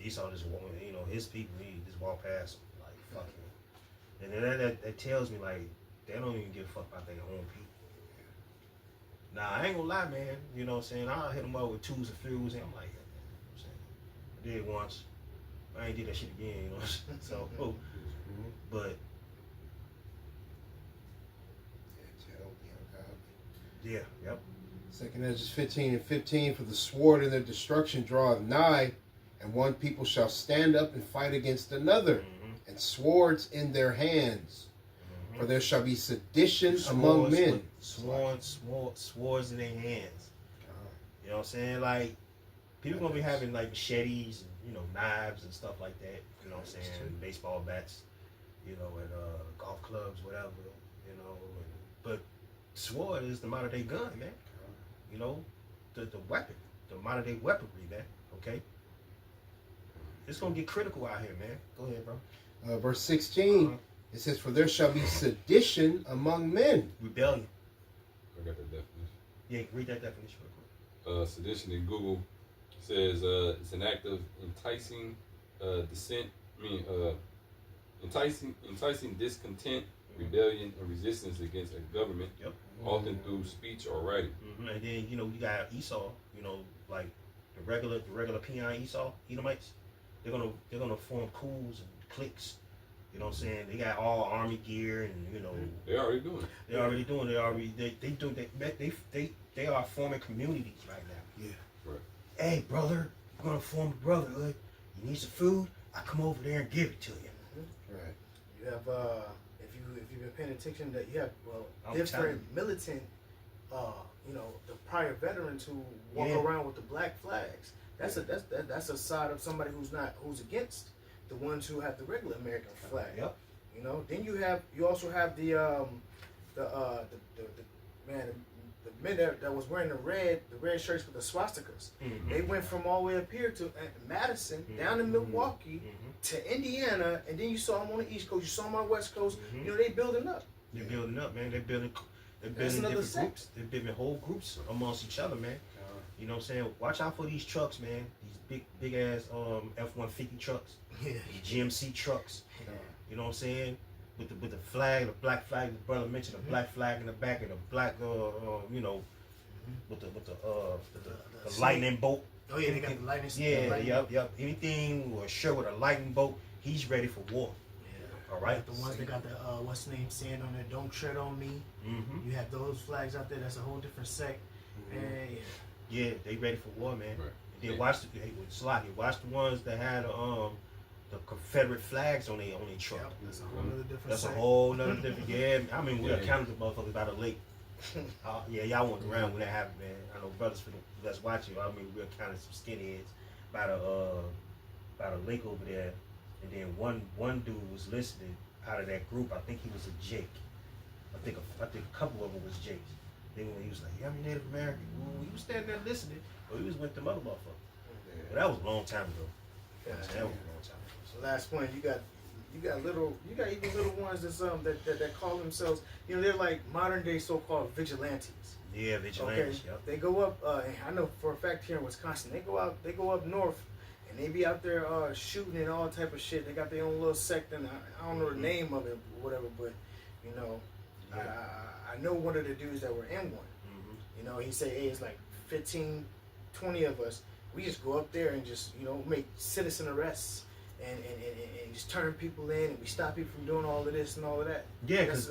Esau just walking, you know, his people, he just walk past them, like fucking. And then that tells me like they don't even give a fuck about their own people. Nah, I ain't gonna lie, man. You know what I'm saying? I'll hit them up with twos and threes, and I'm like, yeah, man, you know what I'm saying? I did it once. I ain't did that shit again, you know what I'm saying? So, Mhm. but yeah, yep. Second Ezra 15 and 15, "For the sword and their destruction draweth nigh, and one people shall stand up and fight against another, Mm-hmm. and swords in their hands. Mm-hmm. For there shall be sedition among men." Swords in their hands. You know what I'm saying? Like, people gonna be having like machetes and, you know, knives and stuff like that. You know what I'm saying? Baseball bats, you know, and golf clubs, whatever, you know. But sword is the modern day gun, man. You know, the weapon, the modern day weaponry, man. Okay? It's gonna get critical out here, man. Go ahead, bro. Verse 16, Uh-huh. it says, "For there shall be sedition among men." Rebellion. I got that definition. Yeah, read that definition real quick. Sedition in Google says it's an act of enticing dissent. Enticing discontent, rebellion, and resistance against a government, Yep. often through speech or writing. Mm-hmm. And then, you know, you got Esau, you know, like the regular peon Esau, Edomites. They're gonna form cools and cliques. You know what I'm saying? They got all army gear and, you know, They're already doing it. they are forming communities right now. Yeah. Right. Hey brother, we're gonna form a brotherhood. You need some food? I come over there and give it to you. Right. You have if you've been paying attention, that you have I'm telling different militant you know, the prior veterans who walk Yeah. around with the black flags. That's a side of somebody who's against the ones who have the regular American flag. Yep. You know, then you also have the men that was wearing the red shirts with the swastikas. Mm-hmm. They went from all the way up here to Madison, down in Milwaukee, to Indiana, and then you saw them on the East Coast. You saw them on the West Coast. Mhm. You know, they building up. They're building up, man. They're building That's another different sect. groups. They're building whole groups amongst each other, man. You know what I'm saying? Watch out for these trucks, man. These big ass F-150 trucks, Yeah. these GMC trucks. You know what I'm saying? With the flag, the black flag. The brother mentioned the black flag in the back and the black you know, with the lightning bolt. Oh yeah, they got the lightning. Yeah, lightning. yep. Anything or a shirt with a lightning bolt, he's ready for war. Yeah. All right. The ones that got the what's the name saying on there? Don't tread on me. Mm-hmm. You have those flags out there. That's a whole different sect. And Yeah, they ready for war, man. Right. And then watch the ones that had the Confederate flags on their truck. yep, that's a whole other different That's a sect. whole nother different. Yeah, I mean we Yeah. counted the motherfuckers by the lake. Yeah, y'all went around when that happened, man. I know brothers that's watching. I mean we counted some skinheads by the lake over there, and then one dude was listening out of that group. I think he was a Jake. I think a couple of them was Jakes. Then when he was like, "Yeah, I'm Native American," well, he was standing there listening, but he was with the other motherfuckers. But that was a long time ago. Yeah. That was a long time ago. last point, you got even little ones that call themselves, they're like modern day so-called vigilantes. Yeah, vigilantes. Okay, Yep. they go up. And I know for a fact here in Wisconsin, they go up north, and they be out there shooting and all type of shit. They got their own little sect, and I don't know the name of it, or whatever. But Yeah. I know one of the dudes that were in one. He said, hey, it's like 15, 20 of us. We just go up there and just make citizen arrests and just turn people in, and we stop people from doing all of this and all of that. Yeah, because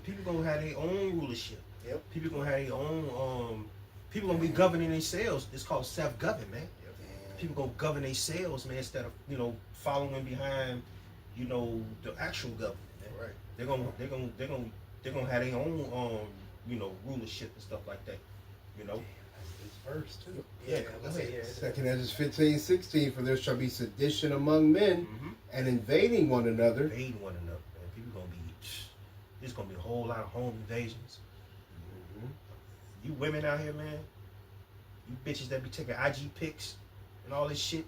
people gonna have their own rulership. Yep. People gonna have their own. People gonna be governing themselves. It's called self-govern, man. Yep. People gonna govern themselves, man, instead of following behind, the actual government. Man. Right. They're gonna have their own rulership and stuff like that. This verse too. Yeah, I go say, ahead. Second Ezra 15:16, for there shall be sedition among men and invading one another. Invading one another, man. People gonna be. There's gonna be a whole lot of home invasions. You women out here, man. You bitches that be taking IG pics and all this shit,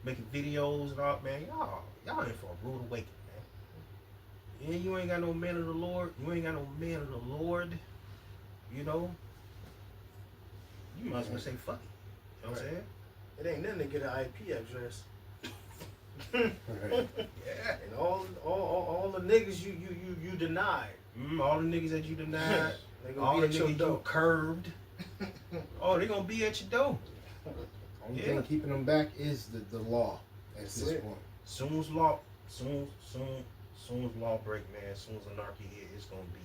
making videos and all, man. Y'all in for a rude awakening, man. Yeah, you ain't got no man of the Lord. You ain't got no man of the Lord. You might as well say fuck it. You know what I'm saying? It ain't nothing to get an IP address. Right. Yeah. And all the niggas you denied. All the niggas that you denied, They gonna all be the at your niggas you door. curved. Oh, they gonna be at your door. Only Yeah. thing keeping them back is the law at That's this it. point. Soon as law break, man. Soon as anarchy hit, it's gonna be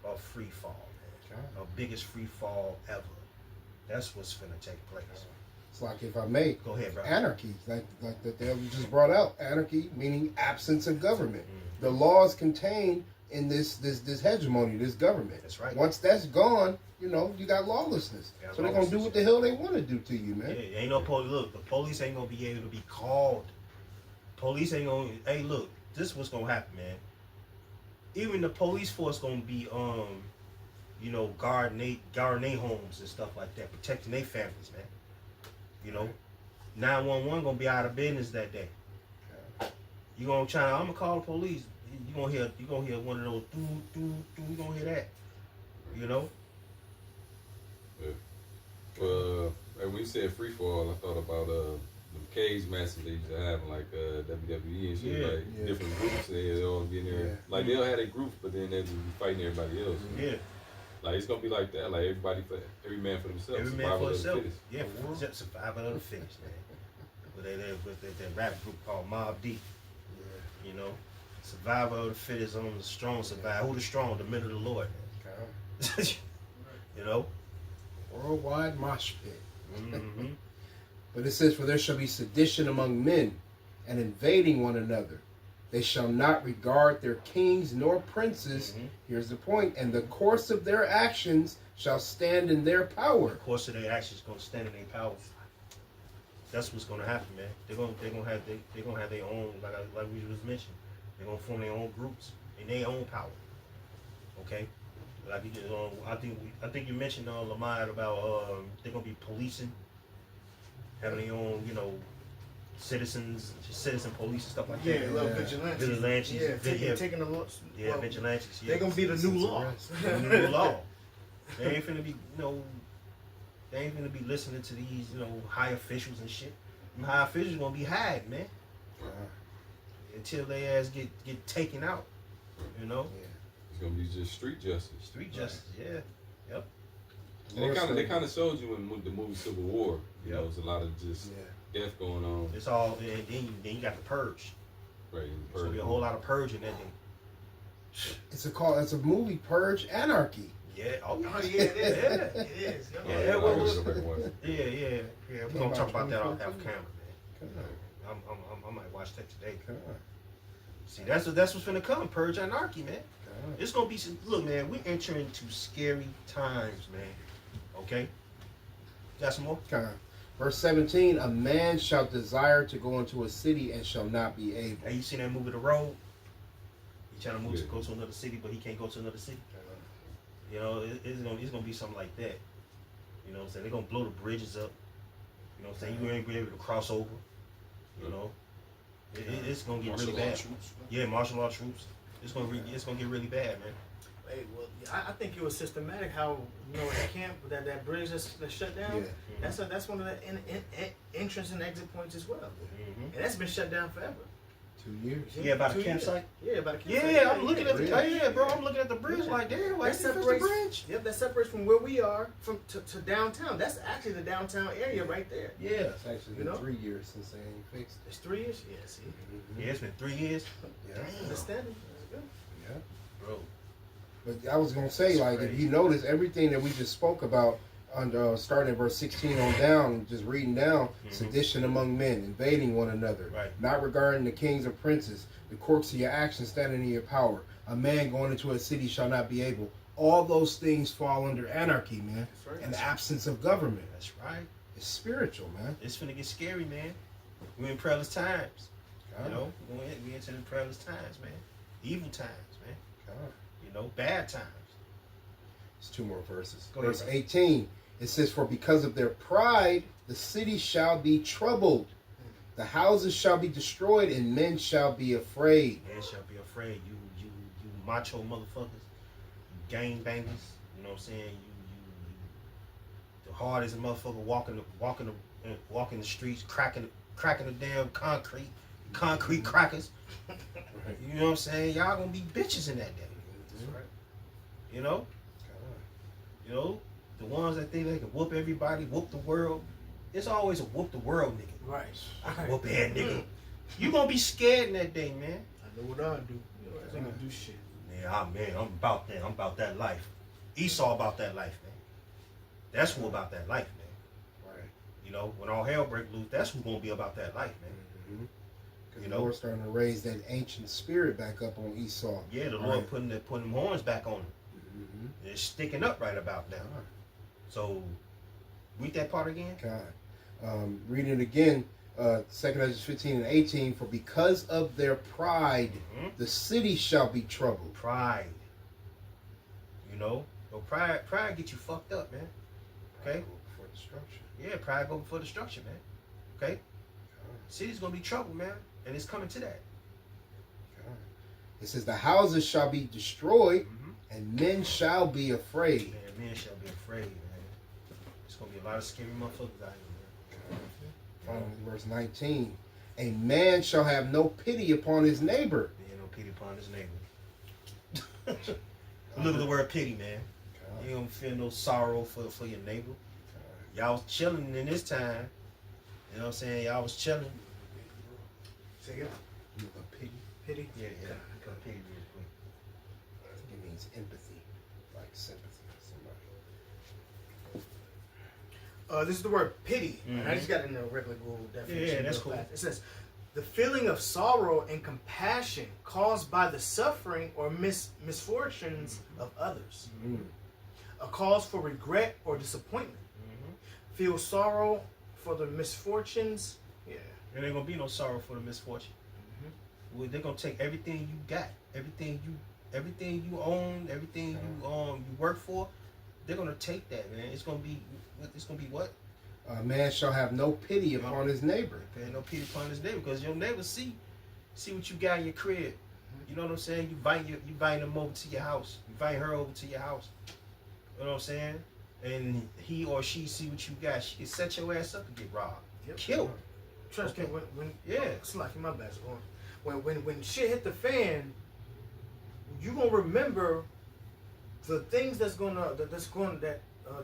a free fall, man. God. A biggest free fall ever. That's what's finna take place. It's like, if I may, Go ahead, bro. anarchy, like that they just brought out. Anarchy meaning absence of government. Mhm. The law is contained in this hegemony, this government. That's right. Once that's gone, you got lawlessness. Yeah, So they're gonna do what the hell they want to do to you, Yeah, man. ain't no police. Look, the police ain't gonna be able to be called. Police ain't gonna. Hey, look, this what's gonna happen, man. Even the police force gonna be guarding their homes and stuff like that, protecting their families, man. 911 gonna be out of business that day. You gonna try? I'm gonna call the police. You gonna hear one of those doo doo doo. You gonna hear that? When you said free fall, I thought about the cage matches they used to have in like WWE and shit, Yeah. like Yeah. different groups. They all get in there, Yeah. like they'll have their groups, but then they'll be fighting everybody else. Yeah. Like it's gonna be like that. Like every man for themselves. Every man survival for of the himself. fittest. Yeah, survival of the fittest, man. With that rap group called Mob Deep. Survival of the fittest, on the strong survive. Who the strong? The men of the Lord, man. Worldwide mosh pit. Mm-hmm. But it says, for there shall be sedition among men and invading one another. They shall not regard their kings nor princes. Mhm. Here's the point. And the course of their actions shall stand in their power. The course of their actions gonna stand in their power. That's what's gonna happen, man. They're gonna have their own, like we just mentioned. They're gonna form their own groups in their own power. Okay, like I think you mentioned Lamar about they're gonna be policing, having their own citizen police and stuff like Yeah, that. little vigilantes. Vigilantes. Yeah, taking the law. Yeah, well, vigilantes. Yeah. They're gonna be the new law. The new law. They ain't finna be they ain't finna be listening to these high officials and shit. Them high officials gonna be hiding, man, until they ass get taken out. It's gonna be just street justice. Street justice. Yeah. Yep. And they kind of showed you in the movie Civil War. There's a lot of just death going on. It's all, and then you got the purge. Right. There's gonna be a whole lot of purging that day. It's a movie, Purge Anarchy. Yeah. Oh, Oh yeah, it is. It is. Yeah, I well, gotta go back and watch it. Yeah. We're gonna talk about that off camera, man. Come I might watch that today. on. See, that's what's gonna come. Purge Anarchy, man. Come on. It's gonna be look, man. We entering into scary times, man. Okay. Got some more? Come on. Verse 17, a man shall desire to go into a city and shall not be able. Hey, you seen that movie The Road? He trying to move Yeah. to go to another city, but he can't go to another city. It's gonna be something like that. You know what I'm saying? They're gonna blow the bridges up. You know what I'm saying? You ain't be able to cross over. You know, it's gonna get really bad. Yeah, martial law troops. It's gonna get really bad, man. Hey, well, yeah, I think it was systematic how in camp that bridge that's shut down. Yeah. That's one of the entrance and exit points as well, Mm-hmm. and that's been shut down forever. 2 years. Yeah, about the 2 years. campsite. Yeah, about the campsite. Yeah, I'm looking at the bridge. bro. I'm looking at the bridge like, damn, why That you fix the separates. bridge? Yep, that separates from where we are to downtown. That's actually the downtown area right there. Yeah, It's actually been You know? 3 years since they ain't fixed It's 3 years. Yeah, see, it. yeah, it's been 3 years, Yeah. understanding. That's good. Yeah. bro. But I was gonna say, That's like, crazy. if you notice everything that we just spoke about, under starting at verse 16 on down, just reading down, sedition among men, invading one another, Right. not regarding the kings or princes, the courts of your actions standing in your power. A man going into a city shall not be able. All those things fall under anarchy, man, That's right. and the absence of government. That's right. It's spiritual, man. It's finna get scary, man. We're in perilous times. You know, we into the perilous times, man. Evil times, man. God. You know, bad times. It's 2 more verses. Go ahead, Verse bro. 18, it says, "For because of their pride, the city shall be troubled. The houses shall be destroyed, and men shall be afraid." Man shall be afraid. You macho motherfuckers. You gang bangers. You know what I'm saying? You the hardest motherfucker walking the streets, cracking the damn concrete crackers. You know what I'm saying? Y'all gonna be bitches in that day. That's right. You know? You know? The ones that think they can whoop everybody, whoop the world. It's always a whoop the world nigga. Right. I can whoop that nigga. You gonna be scared in that day, man. I know what I do. I ain't gonna do shit. Man, I'm about that. I'm about that life. Esau about that life, man. That's who about that life, man. Right. You know, when all hell break loose, that's who gonna be about that life, man. Because You the know? Lord's starting to raise that ancient spirit back up on Esau. Yeah, the Right. Lord putting them horns back on him. Mm-hmm. It's sticking up right about now. So, read that part again. God. Reading it again, 2 Ezra 15 and 18, "For because of their pride, Mhm. the city shall be troubled." Pride. You know, so pride get you fucked up, man. Okay. For destruction. Yeah, pride go before destruction, man. Okay. City's gonna be trouble, man, and it's coming to that. God. It says, "The houses shall be destroyed, Mm-hmm. and men shall be afraid." Man, men shall be afraid, man. It's gonna be a lot of scary motherfuckers out here, man. Finally, verse 19, "A man shall have no pity upon his neighbor." Man, no pity upon his neighbor. Look at the word pity, man. You don't feel no sorrow for your neighbor. Y'all was chilling in this time. You know what I'm saying? Y'all was chilling. Say again. Pity. Pity. Yeah. Come pity real quick. I think it means empathy, like sympathy for somebody. This is the word pity. Mhm. And I just got it in the regular Google definition. Yeah, that's real cool. fast. It says, the feeling of sorrow and compassion caused by the suffering or misfortunes of others. Mm. A cause for regret or disappointment. Feel sorrow for the misfortunes. Yeah. There ain't gonna be no sorrow for the misfortune. Well, they're gonna take everything you got, everything you own, everything you work for. They're gonna take that, man. It's gonna be what? A man shall have no pity upon his neighbor. Paying no pity upon his neighbor, because your neighbor see what you got in your crib. You know what I'm saying? You invite them over to your house. You invite her over to your house. You know what I'm saying? And he or she see what you got. She can set your ass up to get robbed, Yep. killed. Trust me, Okay. when Yeah. it's like my bad. When shit hit the fan, you gonna remember the things the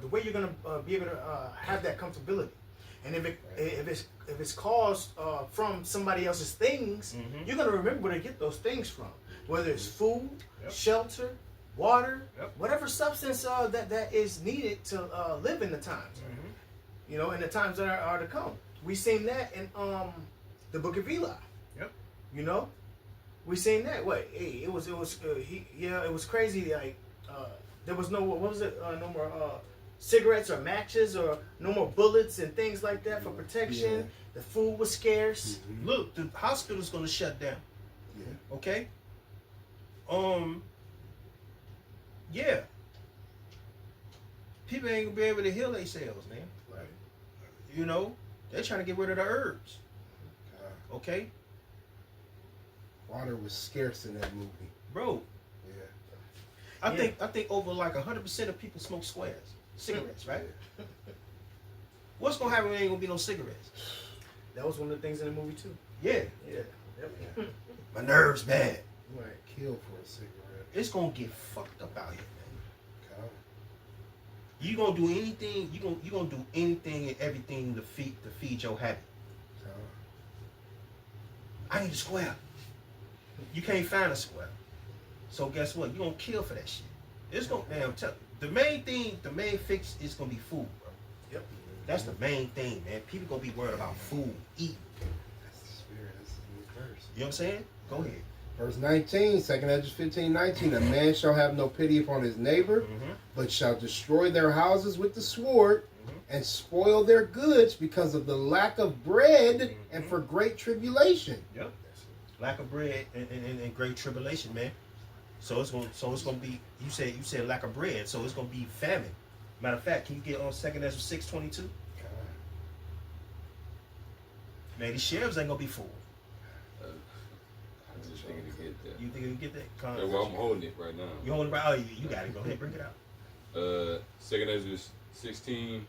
way you're gonna be able to have that comfortability. And if it's caused from somebody else's things, Mhm. you're gonna remember where to get those things from. Whether it's food, Yep. shelter, water, Yep. whatever substance that is needed to live in the times. You know, in the times that are to come. We seen that in the Book of Eli. Yep. You know, we seen that. It was crazy. Like there was no no more cigarettes or matches or no more bullets and things like that for protection. Yeah. The food was scarce. Look, the hospital's gonna shut down. Yeah. Okay. Yeah. People ain't gonna be able to heal themselves, man. Right. You know, They're trying to get rid of the herbs. God. Okay, Water was scarce in that movie. bro. Yeah. I think over like 100% of people smoke cigarettes, right? What's gonna happen when there ain't gonna be no cigarettes? That was one of the things in the movie too. Yeah, Yeah. Yep. my nerves bad. Right. Kill for a cigarette. It's gonna get fucked up out here, man. God. You gonna do anything? You gonna do anything and everything to feed your habit. God. I need a square. You can't find a square. So guess what? You gonna kill for that shit. It's gonna the main fix is gonna be food, bro. Yep. That's the main thing, man. People gonna be worried about food, eating. That's the spirit. That's the new verse. You know what I'm saying? Go ahead. Verse 19, 2nd Ezra 15:19. A man shall have no pity upon his neighbor, Mm-hmm. but shall destroy their houses with the sword, Mhm. and spoil their goods because of the lack of bread and Mhm. for great tribulation. Yep. Lack of bread and great tribulation, man. So it's gonna be you said lack of bread, so it's gonna be famine. Matter of fact, can you get on 2nd Ezra 6:22? Man, these shelves ain't gonna be full. I'm just thinking to get that. You think you can get that? Yeah, well, I'm holding it right now. You holding it right? Oh, you got it. Go ahead, bring it out. 2nd Ezra 16,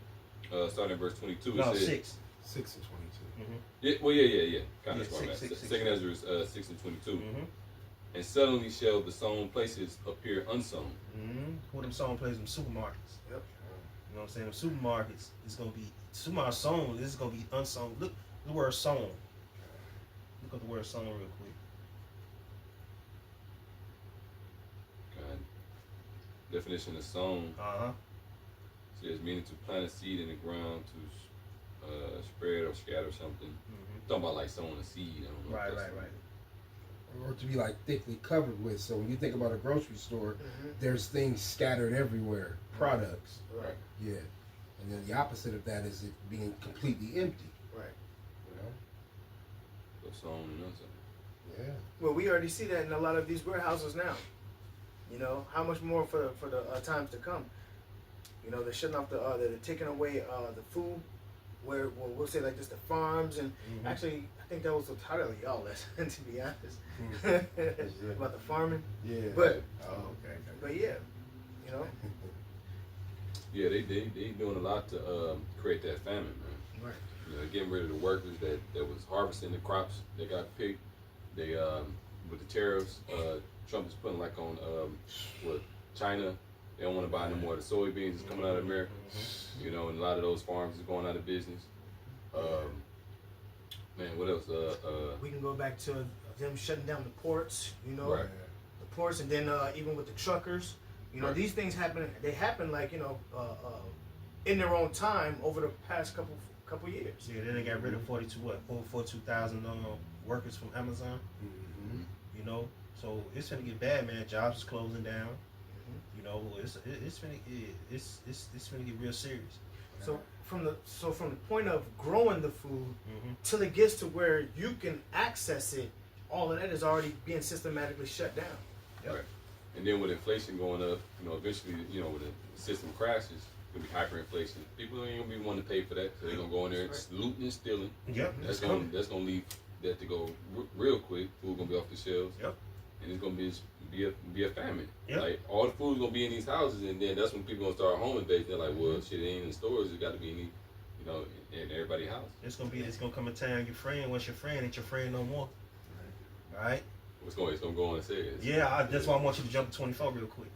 starting at verse 22. No, it says, 6. 6 and 22. Mm-hmm. Yeah, well, yeah. Kind of Yeah, smart, man. six. 2nd Ezra is 6 and 22. Mm-hmm. And suddenly shall the sown places appear unsown. Mm-hmm. What them song plays in supermarkets. Yep. You know what I'm saying? The supermarkets is gonna be supermarket sown. This is gonna be unsown. Look the word sown. Look at the word sown real quick. God. Definition of sown Uh-huh. says meaning to plant a seed in the ground to spread or scatter something. Mm-hmm. Talking about like sowing a seed. I don't know. Right, if that's right, right. Or to be like thickly covered with. So when you think about a grocery store, Mm-hmm. there's things scattered everywhere. Products. Right. Yeah. And then the opposite of that is it being completely empty. Right. You know? So sown and unsown. Yeah. Well, we already see that in a lot of these warehouses now. You know, how much more for the times to come? You know, they're shutting off they're taking away the food. Where we'll say like just the farms and Mm-hmm. actually I think that was the title of y'all lesson to be honest Mhm. about the farming. Yeah. But Oh, okay. but yeah, you know. Yeah, they doing a lot to create that famine, man. Right. You know, getting rid of the workers that was harvesting the crops that got picked. They with the tariffs, Trump is putting like on what China. They don't want to buy no more of the soybeans that's coming out of America. You know, and a lot of those farms is going out of business. Man, what else? We can go back to them shutting down the ports, you know, Right. the ports, and then even with the truckers, you know, Right. these things happen. They happen like you know, in their own time over the past couple years. Yeah, then they got rid of 42,000 workers from Amazon. Mm-hmm. You know, so it's gonna get bad, man. Jobs is closing down. You know, it's gonna get real serious. So from the point of growing the food Mm-hmm. till it gets to where you can access it, all of that is already being systematically shut down. Yep. Right. And then with inflation going up, you know, eventually, you know, when the system crashes, it's gonna be hyperinflation. People ain't gonna be wanting to pay for that, so they're gonna go in there That's looting and stealing. Yep, That's it's gonna coming. leave that to go real quick. Food gonna be off the shelves. Yep. And it's gonna be a famine. Yep. Like all the food's gonna be in these houses, and then that's when people gonna start home invading. They're like, well, shit, it ain't in the stores. It got to be in, you know, in everybody's house. It's gonna come a time your friend, once your friend ain't your friend no more. All right. It's gonna go on and say it. Yeah, that's why I want you to jump to 24 real quick.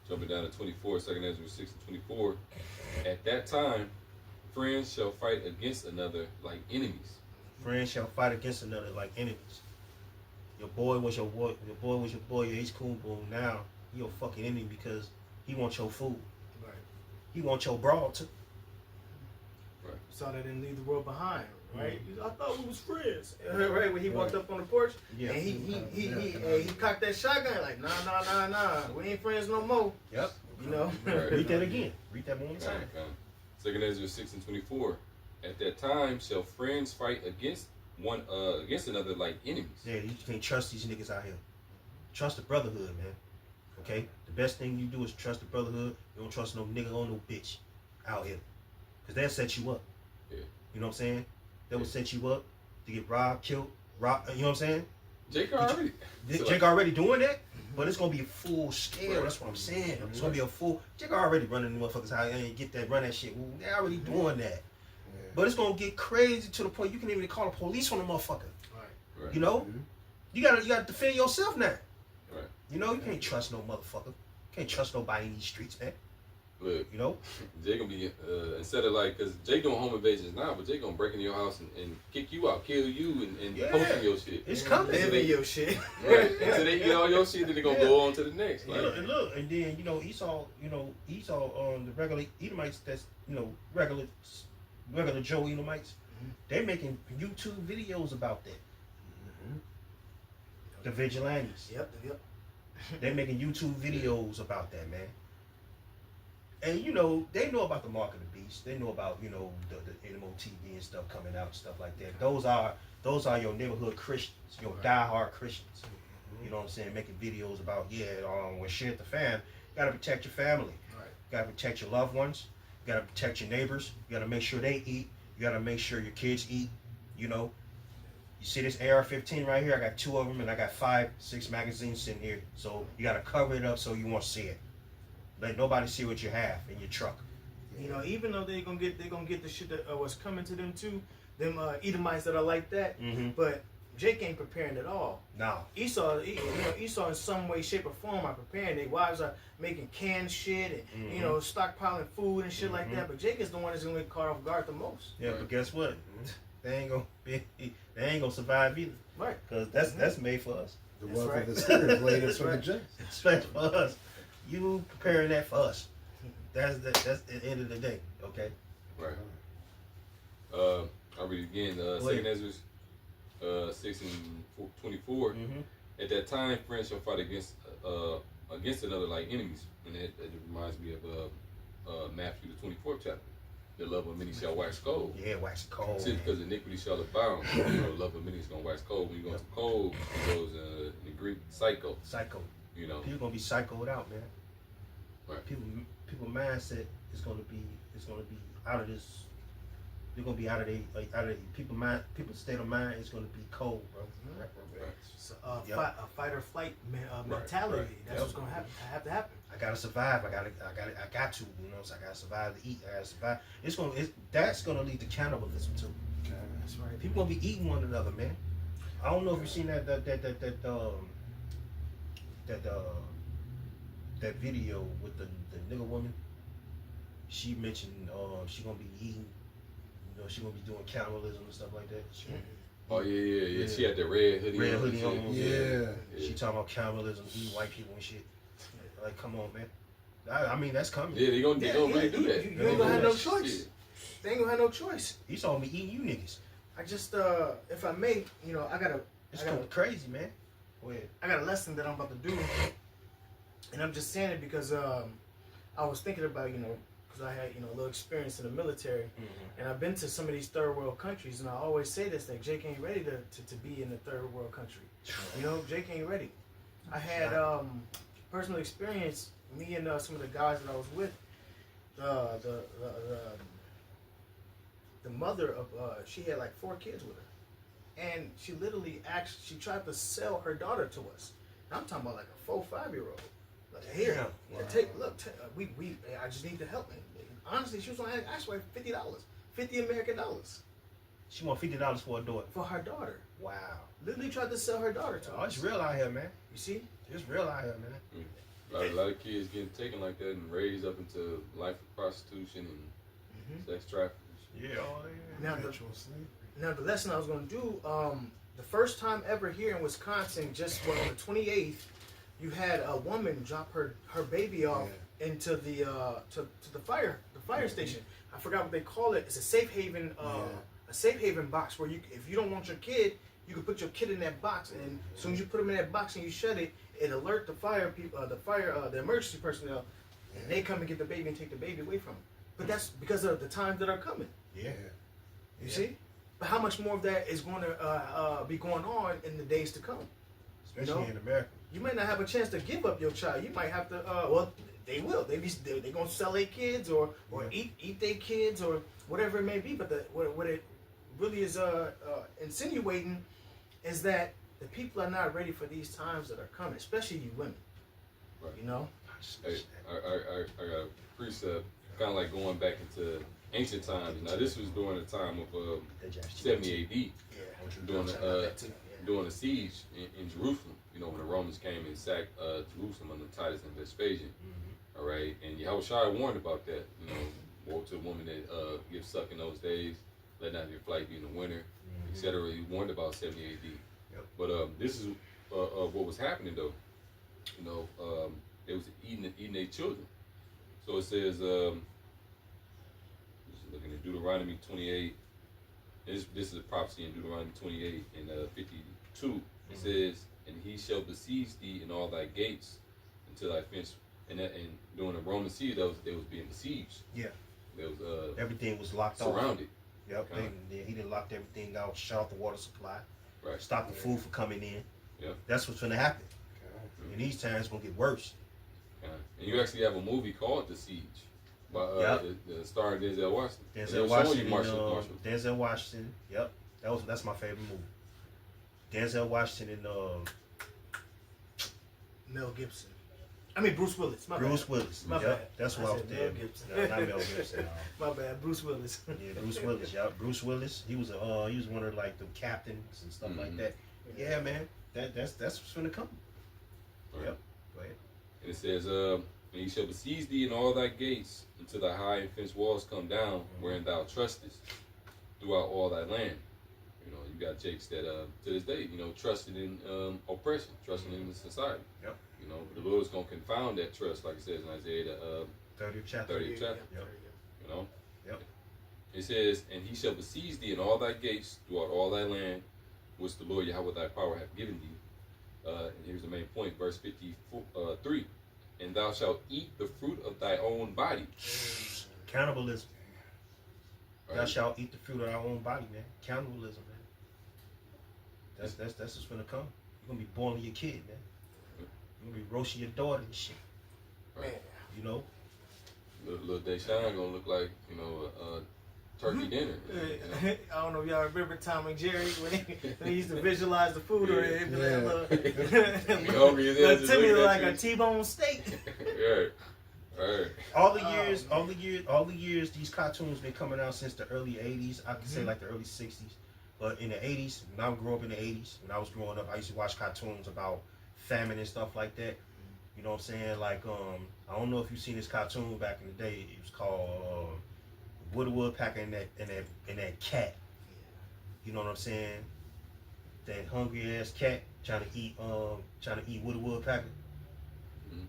Jumping down to 24, 2nd Ezra 6 and 24. At that time, friends shall fight against another like enemies. Friends shall fight against another like enemies. Your boy was your boy. Your boy was your boy. Your cool boom. Now he your fucking enemy because he wants your food. Right. He wants your broad too. Right. Saw that didn't leave the world behind. Right. I thought we was friends. Right. When he walked up on the porch Yeah. and he cocked that shotgun like nah. We ain't friends no more. Yep. You know. Right. Read that again. Read that one more time. Okay. 2nd Ezra 6 and 24. At that time shall friends fight against another like enemies. Yeah, you can't trust these niggas out here. Trust the brotherhood, man. Okay? The best thing you do is trust the brotherhood. You don't trust no nigga or no bitch. out here, because they'll set you up. Yeah. You know what I'm saying? They will set you up to get robbed, killed, robbed. You know what I'm saying? Jake already. Jake already doing that, but it's gonna be a full scale. Right. That's what I'm saying. It's gonna be a full. Jake already running the motherfuckers out and get that run that shit. Well, they already doing that, but it's gonna get crazy to the point you can even call the police on the motherfucker. Right. You know, you gotta defend yourself now. Right. You know, you can't trust no motherfucker. Can't trust nobody in these streets, man. Look, You know, Jake gonna be instead of like, cause Jake doing home invasions now, but Jake gonna break into your house and kick you out, kill you, and Yeah. post your shit. it's coming. Live in your shit. Right. Until they get all your shit, then they gonna go on to the next. Yeah, Like, and look, and then Esau, the regular Edomites, that's regular Joe Edomites, they making YouTube videos about that. The vigilantes, Yep. they making YouTube videos about that, man. And they know about the mark of the beast. They know about the NMOTV and stuff coming out and stuff like that. Those are your neighborhood Christians, your diehard Christians. You know what I'm saying? Making videos about when shit hit the fan, you gotta protect your family. Right. You gotta protect your loved ones. You gotta protect your neighbors. You gotta make sure they eat. You gotta make sure your kids eat. You see this AR-15 right here? I got 2 of them, and I got 5, 6 magazines sitting here. So you gotta cover it up so you won't see it. Let nobody see what you have in your truck. Even though they're gonna get the shit that was coming to them too, them Edomites that are like that. Mm-hmm. But Jake ain't preparing at all. No. Esau in some way, shape, or form are preparing. Their wives are making canned shit and stockpiling food and shit like that. But Jake is the one that's gonna get caught off guard the most. Yeah, but guess what? They ain't gonna survive either. Right. Because that's made for us. The That's wealth right. of the spirit is laid up for the right. just. It's meant for us. You preparing that for us. That's the end of the day. Okay. right. I'll read it again. Second Ezra 6:24. Mm-hmm. At that time, friends shall fight against another like enemies, and it reminds me of Matthew the 24th chapter. The love of many shall wax cold. Yeah, wax cold. See, because iniquity shall abound. Love of many is gonna wax cold. When you go to cold, it goes in the Greek psycho. Psycho. People People gonna be psychoed out, man. Right. People mindset is gonna be out of this. They're gonna be out of people's state of mind is gonna be cold, bro. Right. So, a fight or flight mentality. right. That's what's gonna have to happen. I gotta survive. I got to. So I gotta survive to eat. I gotta survive. That's gonna lead to cannibalism too. That's right. People gonna be eating one another, man. I don't know if you've seen that video with the nigga woman. She mentioned she gonna be eating. She gonna be doing cannibalism and stuff like that. Oh yeah. She had the red hoodie. Red on. hoodie on. Yeah. She talking about cannibalism, eating white people and shit. Like, come on, man. I mean, that's coming. Yeah, they gonna really do that. You ain't gonna have no choice. They ain't gonna have no choice. He saw me eating you niggas. I just, if I may, It's crazy, man. Go ahead. I got a lesson that I'm about to do, and I'm just saying it because I was thinking about, because I had, a little experience in the military, and I've been to some of these third world countries, and I always say this, that Jake ain't ready to be in a third world country. Jake ain't ready. I had personal experience. Me and some of the guys that I was with, the mother of she had like 4 kids with her, and she literally she tried to sell her daughter to us. And I'm talking about like a 4, 5-year-old. Like, here, I just need the help. And honestly, she was gonna ask for $50, $50 American dollars. She want $50 for a daughter. For her daughter. Wow. Literally tried to sell her daughter to Oh, us. it's real out here, man. You see? It's real out here, man. A lot of kids getting taken like that and raised up into life of prostitution and sex trafficking. Yeah. Now the lesson I was going to do, the first time ever here in Wisconsin, just on the 28th, you had a woman drop her baby off into the to the fire station. I forgot what they call it. It's a safe haven box where if you don't want your kid, you can put your kid in that box, and as soon as you put them in that box and you shut it, it alert the fire people, the emergency personnel, and they come and get the baby and take the baby away from them. But that's because of the times that are coming. Yeah. You see? But how much more of that is going to be going on in the days to come? Especially in America. You might not have a chance to give up your child. You might have to, they will. They gonna sell their kids or eat their kids or whatever it may be. But what it really is insinuating is that the people are not ready for these times that are coming, especially you women. Right. You know. Hey, I got a precept, kind of like going back into ancient times. Now this was during the time of 70 AD, during the siege in Jerusalem. You know, when the Romans came and sacked Jerusalem under Titus and Vespasian. All right, and Yahushua warned about that. You know, woe to a woman that gives suck in those days. Let not your flight be in the winter, etc. He warned about 70 AD. Yep. But this is what was happening though. You know, they was eating their children. So it says, just looking at Deuteronomy 28. This is a prophecy in Deuteronomy 28 and 52. It says, "And he shall besiege thee in all thy gates until I finish." And during the Roman siege, they was being besieged. Yeah. There was Everything was locked surrounded. off. Yep. He didn't lock everything out, shut off the water supply, Right. stop the food from coming in. Yeah. That's what's gonna happen. And these times it's gonna get worse. And you actually have a movie called The Siege by the starring Denzel Washington. Denzel Washington. Yep. That's my favorite movie. Denzel Washington and Mel Gibson. I mean Bruce Willis. Bruce Willis. My Yep. bad. That's what I was there. Mel Gibson. No, not Mel Gibson. My bad. Bruce Willis. Yeah, Bruce Willis. Yep. Bruce Willis. He was one of like the captains and stuff like that. Yeah, man. That's what's gonna come. Right. Yep. Go ahead. And it says, "And he shall besiege thee in all thy gates until thy high and fenced walls come down, wherein thou trustest, throughout all thy land." You know, you got Jakes that to this day, you know, trusted in oppression, trusting in the society. Yep. You know, the Lord is gonna confound that trust, like it says in Isaiah the 30th chapter. 30th chapter. Yep. You know. Yep. It says, "And he shall besiege thee in all thy gates throughout all thy land, which the Lord Yahweh thy power hath given thee." And here's the main point, verse 53. "And thou shalt eat the fruit of thy own body." Cannibalism. Right. Thou shalt eat the fruit of our own body, man. Cannibalism, man. That's what's gonna come. You're gonna be boiling your kid, man. You're gonna be roasting your daughter and shit. Right. You know? Little Deshaun gonna look like, you know, a turkey dinner. You know? I don't know if y'all remember Tom and Jerry when he used to visualize the food or it'd be hungry as hell, Timmy just like looking a at you. T-bone steak. Right. Right. All the years these cartoons been coming out since the early 80s. I could say like the early 60s. But in the 80s, when I grew up in the 80s, when I was growing up, I used to watch cartoons about famine and stuff like that. You know what I'm saying? Like, I don't know if you've seen this cartoon back in the day. It was called Woodpecker and that cat. You know what I'm saying? That hungry ass cat trying to eat Woodpecker.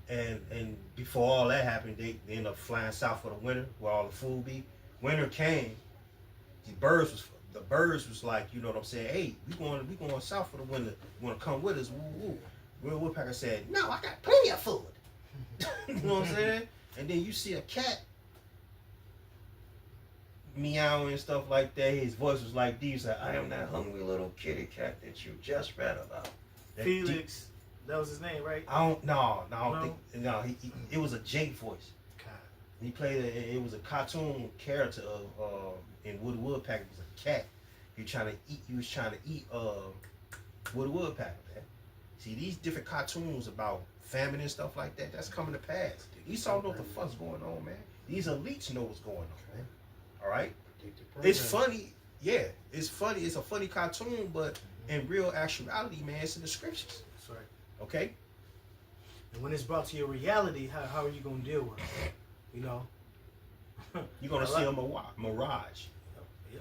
And before all that happened, they ended up flying south for the winter, where all the food be. Winter came, the birds was like, you know what I'm saying? Hey, we going south for the winter. You want to come with us? Woo woo. Will Woodpecker said, "No, I got plenty of food." You know what I'm saying? And then you see a cat meowing and stuff like that. His voice was like these. Like, "I am that hungry little kitty cat that you just read about." That Felix, that was his name, right? I don't think. No, it was a Jake voice. God. He played. It was a cartoon character of in Woodpecker. It was a cat. He was trying to eat Woodpecker. Man. See, these different cartoons about famine and stuff like that. That's coming to pass. These all know what the fuck's going on, man. These elites know what's going on, man. All right. It's funny. Yeah, it's funny. It's a funny cartoon, but in real actuality, man, it's in the scriptures. That's right. Okay. And when it's brought to your reality, how are you gonna deal with it? You know. You're gonna see a mirage. Yeah.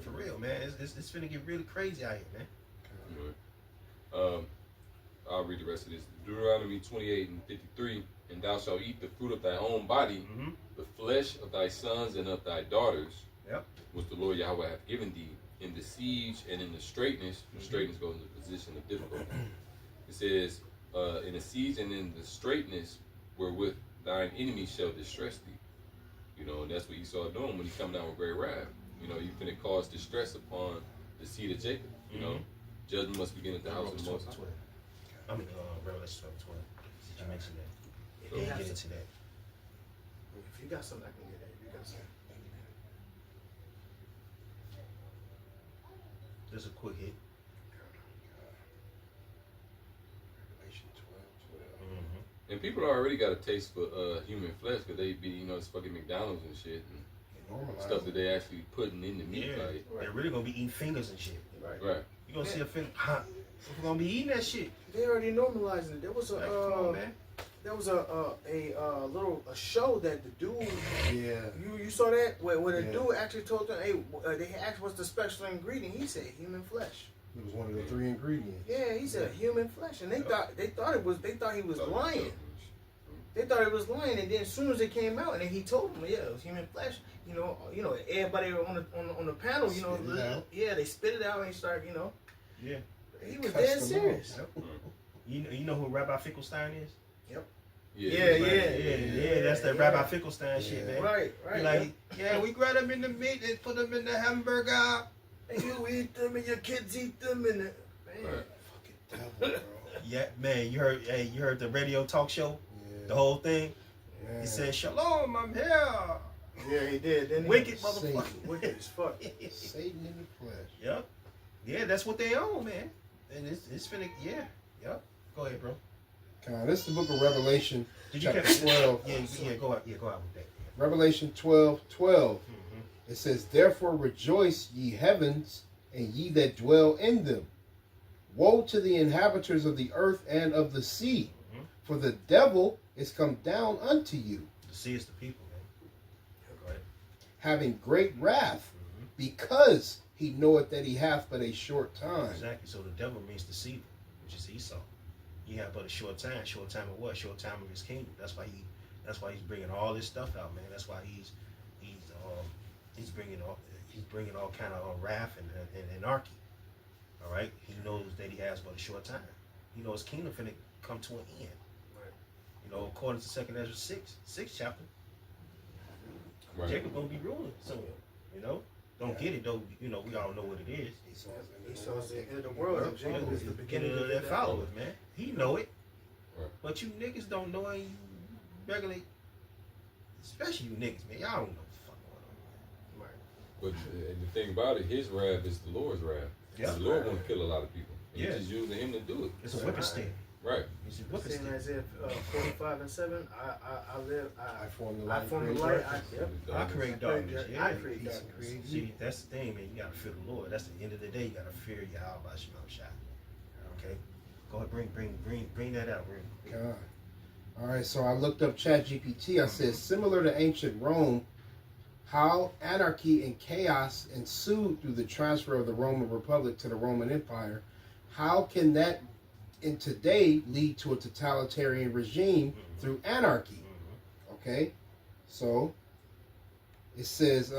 For real, man. It's finna get really crazy out here, man. I'll read the rest of this. Deuteronomy 28 and 53. "And thou shalt eat the fruit of thy own body, the flesh of thy sons and of thy daughters, Yep. which the Lord Yahweh hath given thee, in the siege and in the straightness." The straightness goes into the position of difficulty. It says, "In the siege and in the straightness wherewith thine enemy shall distress thee." You know, and that's what Esau doing when he come down with great wrath. You know, you finna cause distress upon the seed of Jacob. You know, judgment must begin at the house of the Most High. I mean, Revelation 12:12. Did you mention that? Yeah, they get into that. If you got something, I can get that. If you got something. Just a quick hit. Revelation 12:12. Mm-hmm. And people already got a taste for human flesh because they be, it's fucking McDonald's and shit and Normalize stuff it. that they actually putting in the meat. Yeah, Like, they're really gonna be eating fingers and shit. Right. right. You gonna see a finger? Huh? We're gonna be eating that shit. They already normalizing it. There was a Like, come on, man. there was a little show that the dude Yeah. you saw that where the Yeah. dude actually told them, hey, they asked what's the special ingredient. He said human flesh. It was one of the 3 ingredients. Yeah, he said human flesh, and they thought he was Oh, lying. They thought it was lying, and then as soon as it came out, and then he told them, yeah, it was human flesh. You know, everybody on the panel, Spit it out. yeah, they spit it out and started, Yeah. he was Cussed dead them serious. out. You know who Rabbi Finkelstein is? Yeah. That's that Rabbi Finkelstein shit, man. Right. He like, yeah, we grab them in the meat and put them in the hamburger. And you eat them, and your kids eat them, and man. Right. Fucking devil, bro. Yeah, man, you heard the radio talk show, Yeah. the whole thing. Yeah. He said, "Shalom, I'm here." Yeah, he did. Didn't he? Wicked Satan. motherfucker. Wicked as fuck. Satan in the flesh. Yep. Yeah, that's what they own, man. And it's finna. Yeah. Yep. Go ahead, bro. This is the book of Revelation, Did you chapter catch 12. Yeah, go out. Yeah, go out with that. Revelation 12:12. Mm-hmm. It says, "Therefore rejoice, ye heavens, and ye that dwell in them. Woe to the inhabitants of the earth and of the sea, Mhm. for the devil is come down unto you, The sea is the people, man. Go ahead. having great wrath, Mhm. because he knoweth that he hath but a short time." Exactly. So the devil means deceiver, which is Esau. He had but a short time. Short time of what? Short time of his kingdom. That's why he's bringing all this stuff out, man. That's why he's bringing all kind of wrath and anarchy. All right. He knows that he has but a short time. He knows his kingdom finna come to an end. Right. According to 2nd Ezra 6th chapter, Right. Jacob gonna be ruling soon. Don't get it though. We all know what it is. Esau's the end of the world, and Jacob is the beginning of that followers, man. He know it, Right. but you niggas don't know it. You regulate, especially you niggas, man. Y'all don't know the fuck going Right. But the thing about it, his wrath is the Lord's wrath. Yeah. The Lord want to kill a lot of people. And Yeah. He's just using him to do it. on. It's a whipping stick. Right. It's a whipping Saying stick. Isaiah 45:7, I live, I form the I light. form the create light. darkness. I create darkness. Yeah. I create Peace darkness. create See, that's the thing, man. You gotta fear the Lord. That's the end of the day. You gotta fear Yahweh Shemam Shai. Okay. Go ahead, bring that out, bring. God. All right, so I looked up ChatGPT. I said, similar to ancient Rome, how anarchy and chaos ensued through the transfer of the Roman Republic to the Roman Empire. How can that in today lead to a totalitarian regime through anarchy? Okay, so it says,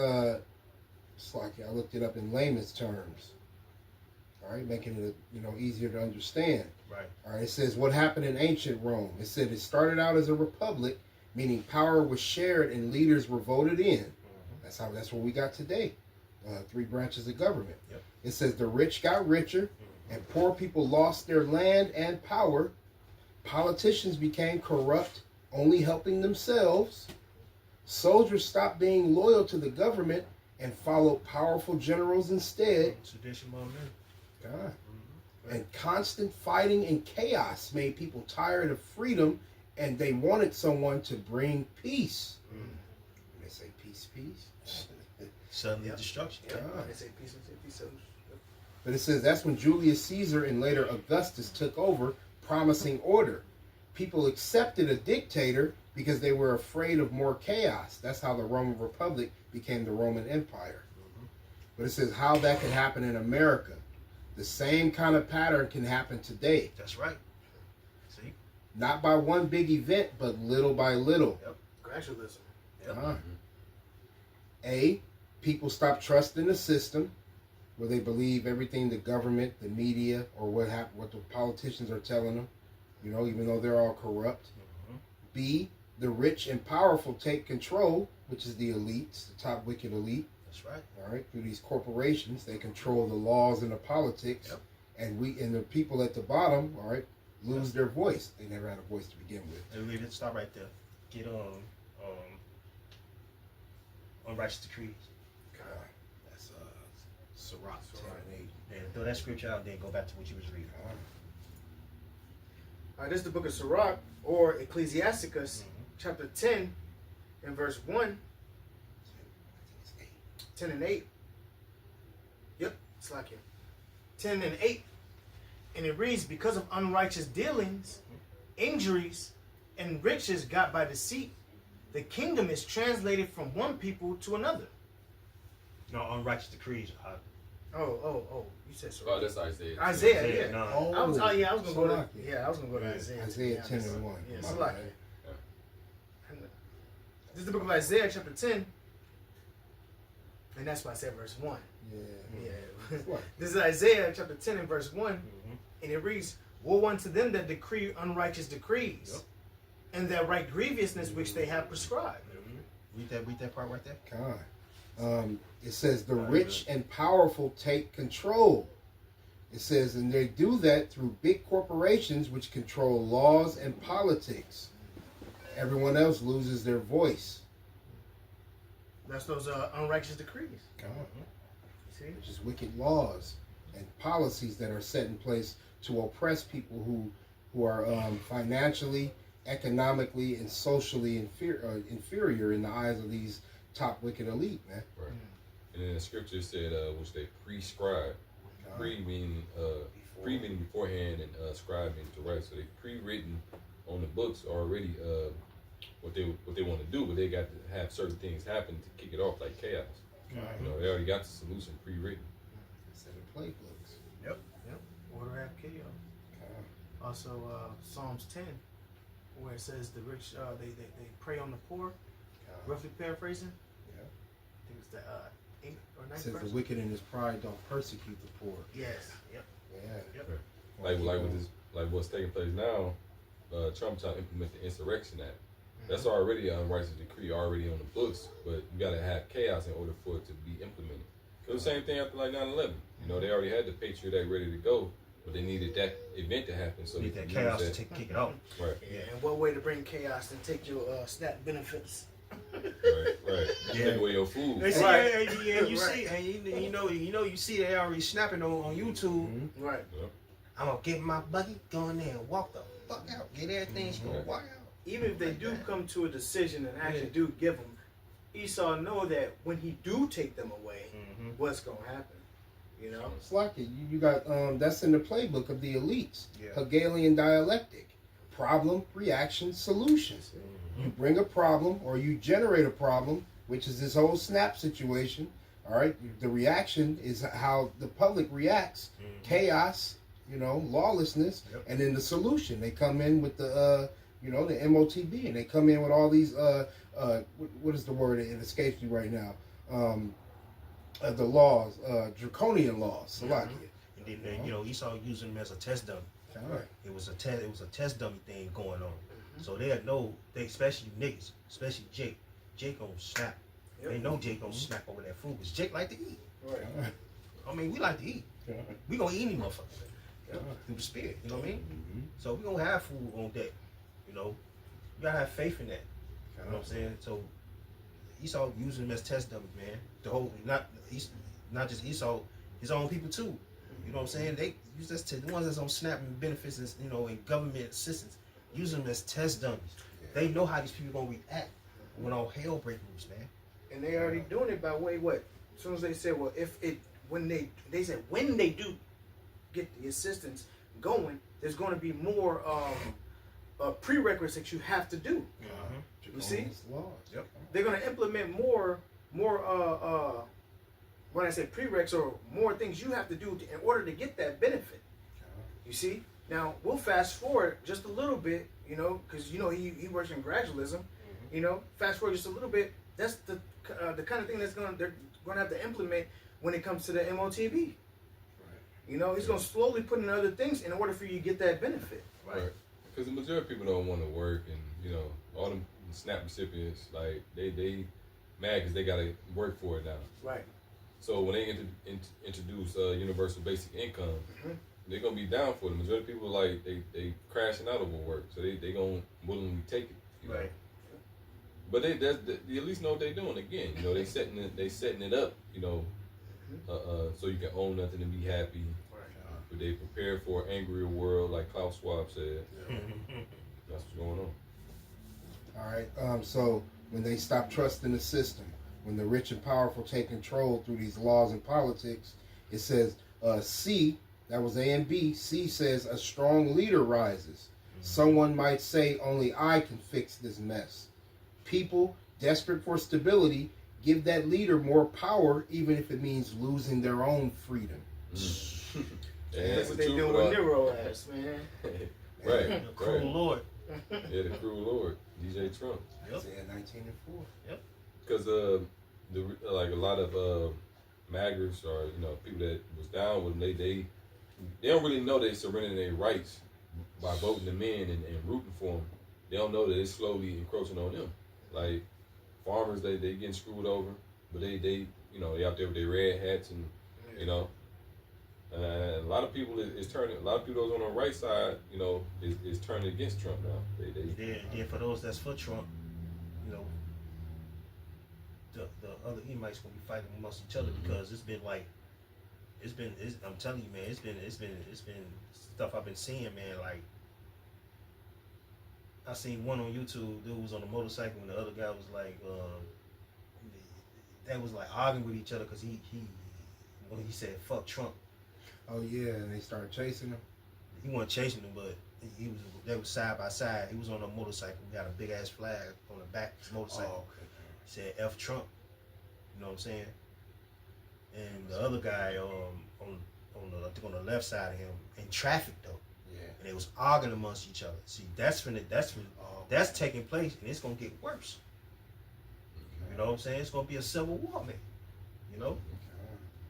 it's like I looked it up in layman's terms. All right, making it easier to understand. Right. All right, it says what happened in ancient Rome. It said it started out as a republic, meaning power was shared and leaders were voted in. That's what we got today. 3 branches of government. Yep. It says the rich got richer and poor people lost their land and power. Politicians became corrupt, only helping themselves. Soldiers stopped being loyal to the government and followed powerful generals instead. Tradition, man. God. And constant fighting and chaos made people tired of freedom, and they wanted someone to bring peace. They say peace, peace. Suddenly Yep. destruction. Yeah, God. they say peace. But it says that's when Julius Caesar and later Augustus took over, promising order. People accepted a dictator because they were afraid of more chaos. That's how the Roman Republic became the Roman Empire. But it says how that can happen in America. The same kind of pattern can happen today. That's right. See? Not by one big event, but little by little. Gradualism. Yep. A, people stop trusting the system, where they believe everything the government, the media, or what the politicians are telling them, even though they're all corrupt. B, the rich and powerful take control, which is the elites, the top wicked elite. That's right. All right, through these corporations, they control the laws and the politics, Yep. and the people at the bottom, all right, lose their voice. They never had a voice to begin with. And we just stop right there. Get unrighteous decrees. That's Sirach 10 and 8. And throw that scripture out there and go back to what you was reading. All right, this is the book of Sirach, or Ecclesiasticus, chapter 10, and verse 1, 10 and 8. Yep, it's like it. 10 and 8. And it reads, because of unrighteous dealings, injuries, and riches got by deceit, the kingdom is translated from one people to another. No, unrighteous decrees. Oh, you said Oh, Sirach. that's Isaiah. Isaiah, yeah. No. I was gonna go to Salakia. I was gonna go to Yeah, Isaiah. Isaiah 10 and 1. Yeah, My Salakia. bad. This is the book of Isaiah, chapter 10. And that's why I said verse 1. Yeah. Yeah. This is Isaiah, chapter 10, and verse 1. And it reads, woe unto them that decree unrighteous decrees, and that write grievousness which they have prescribed. Read that part right there. God. It says the rich and powerful take control. It says, and they do that through big corporations which control laws and politics. Everyone else loses their voice. That's those unrighteous decrees. God. See? Which is wicked laws and policies that are set in place to oppress people who are financially, economically, and socially inferior in the eyes of these top wicked elite, man. Right. And then the scripture said, which they prescribe. Pre meaning beforehand, and scribe meaning to write. So they pre-written on the books already what they want to do, but they got to have certain things happen to kick it off, like chaos. You know, they already got the solution pre-written. Instead of playbooks. Yep. Order have chaos. Also, Psalms 10, where it says the rich, they prey on the poor. Roughly paraphrasing. Yeah. I think it's the 8th or 9th It says verse. the wicked in his pride don't persecute the poor. Yes. Yep. Yeah. Yep. Like with this, like what's taking place now, Trump trying to implement the Insurrection Act. That's already an unrighteous decree already on the books, but you gotta have chaos in order for it to be implemented. It was the same thing after like 9/11. You know, they already had the Patriot Act ready to go, but they needed that event to happen so Need they that could chaos use to that. kick it off. Right, Yeah. And what way to bring chaos and take your SNAP benefits? right. Yeah. Take away your food. They see, Right. and you Right. see, and you see they already snapping on YouTube. Mm-hmm. Right. I'm gonna get my buggy, go in there and walk the fuck out, get everything, she gonna walk out. Even if they Like do that. come to a decision and actually do give them, Esau know that when he do take them away, what's gonna happen? You know. It's like it. You got that's in the playbook of the elites. Yeah. Hegelian dialectic. Problem, reaction, solution. You bring a problem or you generate a problem, which is this whole snap situation. All right. The reaction is how the public reacts. Chaos, lawlessness, and then the solution. They come in with the the MOTB, and they come in with all these what is the word? It escapes me right now. The laws, draconian laws. Salakia. And then Esau using them as a test dummy. Right. It was a test dummy thing going on. So they know, especially niggas, especially Jake. Jake gonna snap. Yep. They know Jake gonna snap over that food because Jake like to eat. Right. I mean, we like to eat. We gonna eat any motherfucker Yeah. through the spirit. You know what I mean? Mm-hmm. So we gonna have food on deck. You gotta have faith in that. You know what I'm saying? So Esau using them as test dummies, man. The whole not just Esau, his own people too. You know what I'm saying? They use us to the ones that's on SNAP and benefits and and government assistance. Use them as test dummies. Yeah. They know how these people gonna react when all hell breaks loose, man. And they already doing it by way what? As soon as they said, well, when they do get the assistance going, there's going to be more prerequisites you have to do. You see? Laws. Yep. They're going to implement more when I say prereqs or more things you have to do in order to get that benefit. You see? Now we'll fast forward just a little bit, because he works in gradualism. Fast forward just a little bit. That's the kind of thing they're going to have to implement when it comes to the MOTB. Right. He's going to slowly put in other things in order for you to get that benefit. Right. Because the majority of people don't want to work, and all them SNAP recipients, like they mad because they got to work for it now. Right. So when they introduce universal basic income, they're gonna be down for it. The majority of people like they crashing out over work, so they gonna willingly take it. You know? Right. But you at least know what they're doing. Again, you know, they setting it up. You know, so you can own nothing and be happy. But they prepare for an angrier world, like Klaus Schwab said. That's what's going on. All right. So when they stop trusting the system, when the rich and powerful take control through these laws and politics, it says C. That was A and B. C says a strong leader rises. Someone might say only I can fix this mess. People desperate for stability give that leader more power, even if it means losing their own freedom. Yeah, That's what they doing with Nero ass, man. Right. The cruel Lord. Yeah, the cruel Lord, DJ Trump. Yep. Yeah, 19 and 4. Because like a lot of maggers or people that was down with them, they don't really know they surrendering their rights by voting them in and rooting for them. They don't know that it's slowly encroaching on them. Like farmers, they getting screwed over, but they out there with their red hats and a lot of people is turning. A lot of people that's on the right side, is turning against Trump now. Then for those that's for Trump, the other Edomites gonna be fighting amongst each other because I'm telling you, man, it's been stuff I've been seeing, man. Like I seen one on YouTube. Dude was on a motorcycle, and the other guy was like, they was like arguing with each other because he said fuck Trump. Oh yeah, and they started chasing him. He wasn't chasing him, but they was side by side. He was on a motorcycle. He got a big ass flag on the back of his motorcycle. Oh, okay. He said F Trump. You know what I'm saying? And the other guy on the left side of him in traffic though. Yeah. And they was arguing amongst each other. See, that's taking place, and it's gonna get worse. You know what I'm saying? It's gonna be a civil war, man. You know.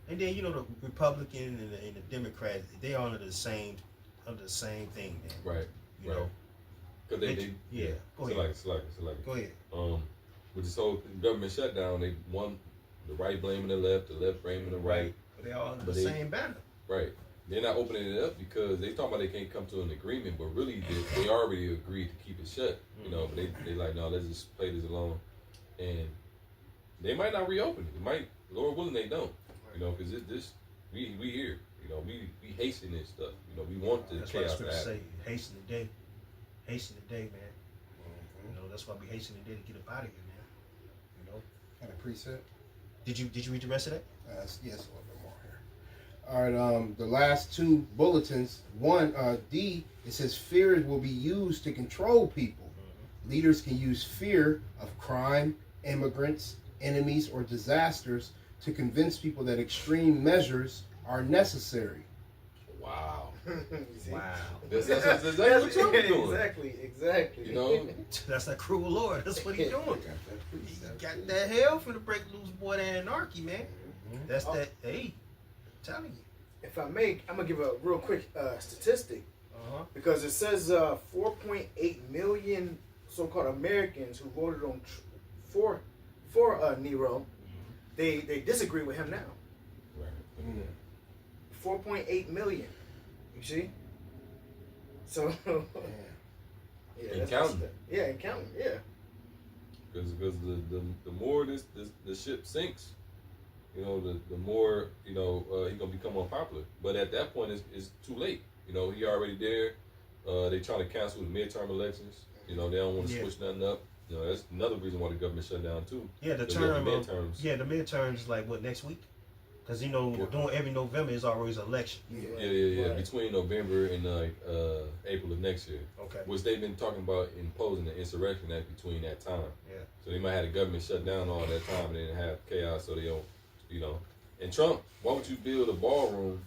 And then the Republican and the Democrats, they are under the same thing, man. Right. You know. Because they yeah. Go ahead. Select. Go ahead. With this whole government shutdown, they won the right blaming the left blaming the right. But they all under the same banner. Right. They're not opening it up because they talking about they can't come to an agreement, but really they already agreed to keep it shut. But they like, no, let's just play this alone, and they might not reopen it. It might, Lord willing, they don't. Because we here. We hasten this stuff. We want the That's chaos what to I happen. say. Hasten the day, man. That's why we hasten the day to get up out of here, man. Kind of preset. Did you read the rest of that? Yes, a little bit more here. All right. The last two bulletins. One, D. It says fear will be used to control people. Leaders can use fear of crime, immigrants, enemies, or disasters to convince people that extreme measures are necessary. Wow. Wow. That's exactly what Trump's doing. Exactly. That's that cruel Lord. That's what he's doing. He got that hell for the break loose, boy. That anarchy, man. That's that. Hey, I'm telling you. If I may, I'm gonna give a real quick statistic because it says 4.8 million so-called Americans who voted on for Nero. They disagree with him now. Right. 4.8 million. You see? So yeah, And counting. Yeah, and counting. Yeah. Because the more the ship sinks, the more he gonna become unpopular. But at that point, it's too late. He already there. They trying to cancel the midterm elections. They don't want to switch nothing up. That's another reason why the government shut down too. Yeah, the midterms. Yeah, the midterms is like what, next week? Because doing every November is always an election. Yeah. Right. Between November and April of next year. Okay. Which they've been talking about imposing the insurrection act between that time. Yeah. So they might have the government shut down all that time and then have chaos. So they don't, And Trump, why would you build a ballroom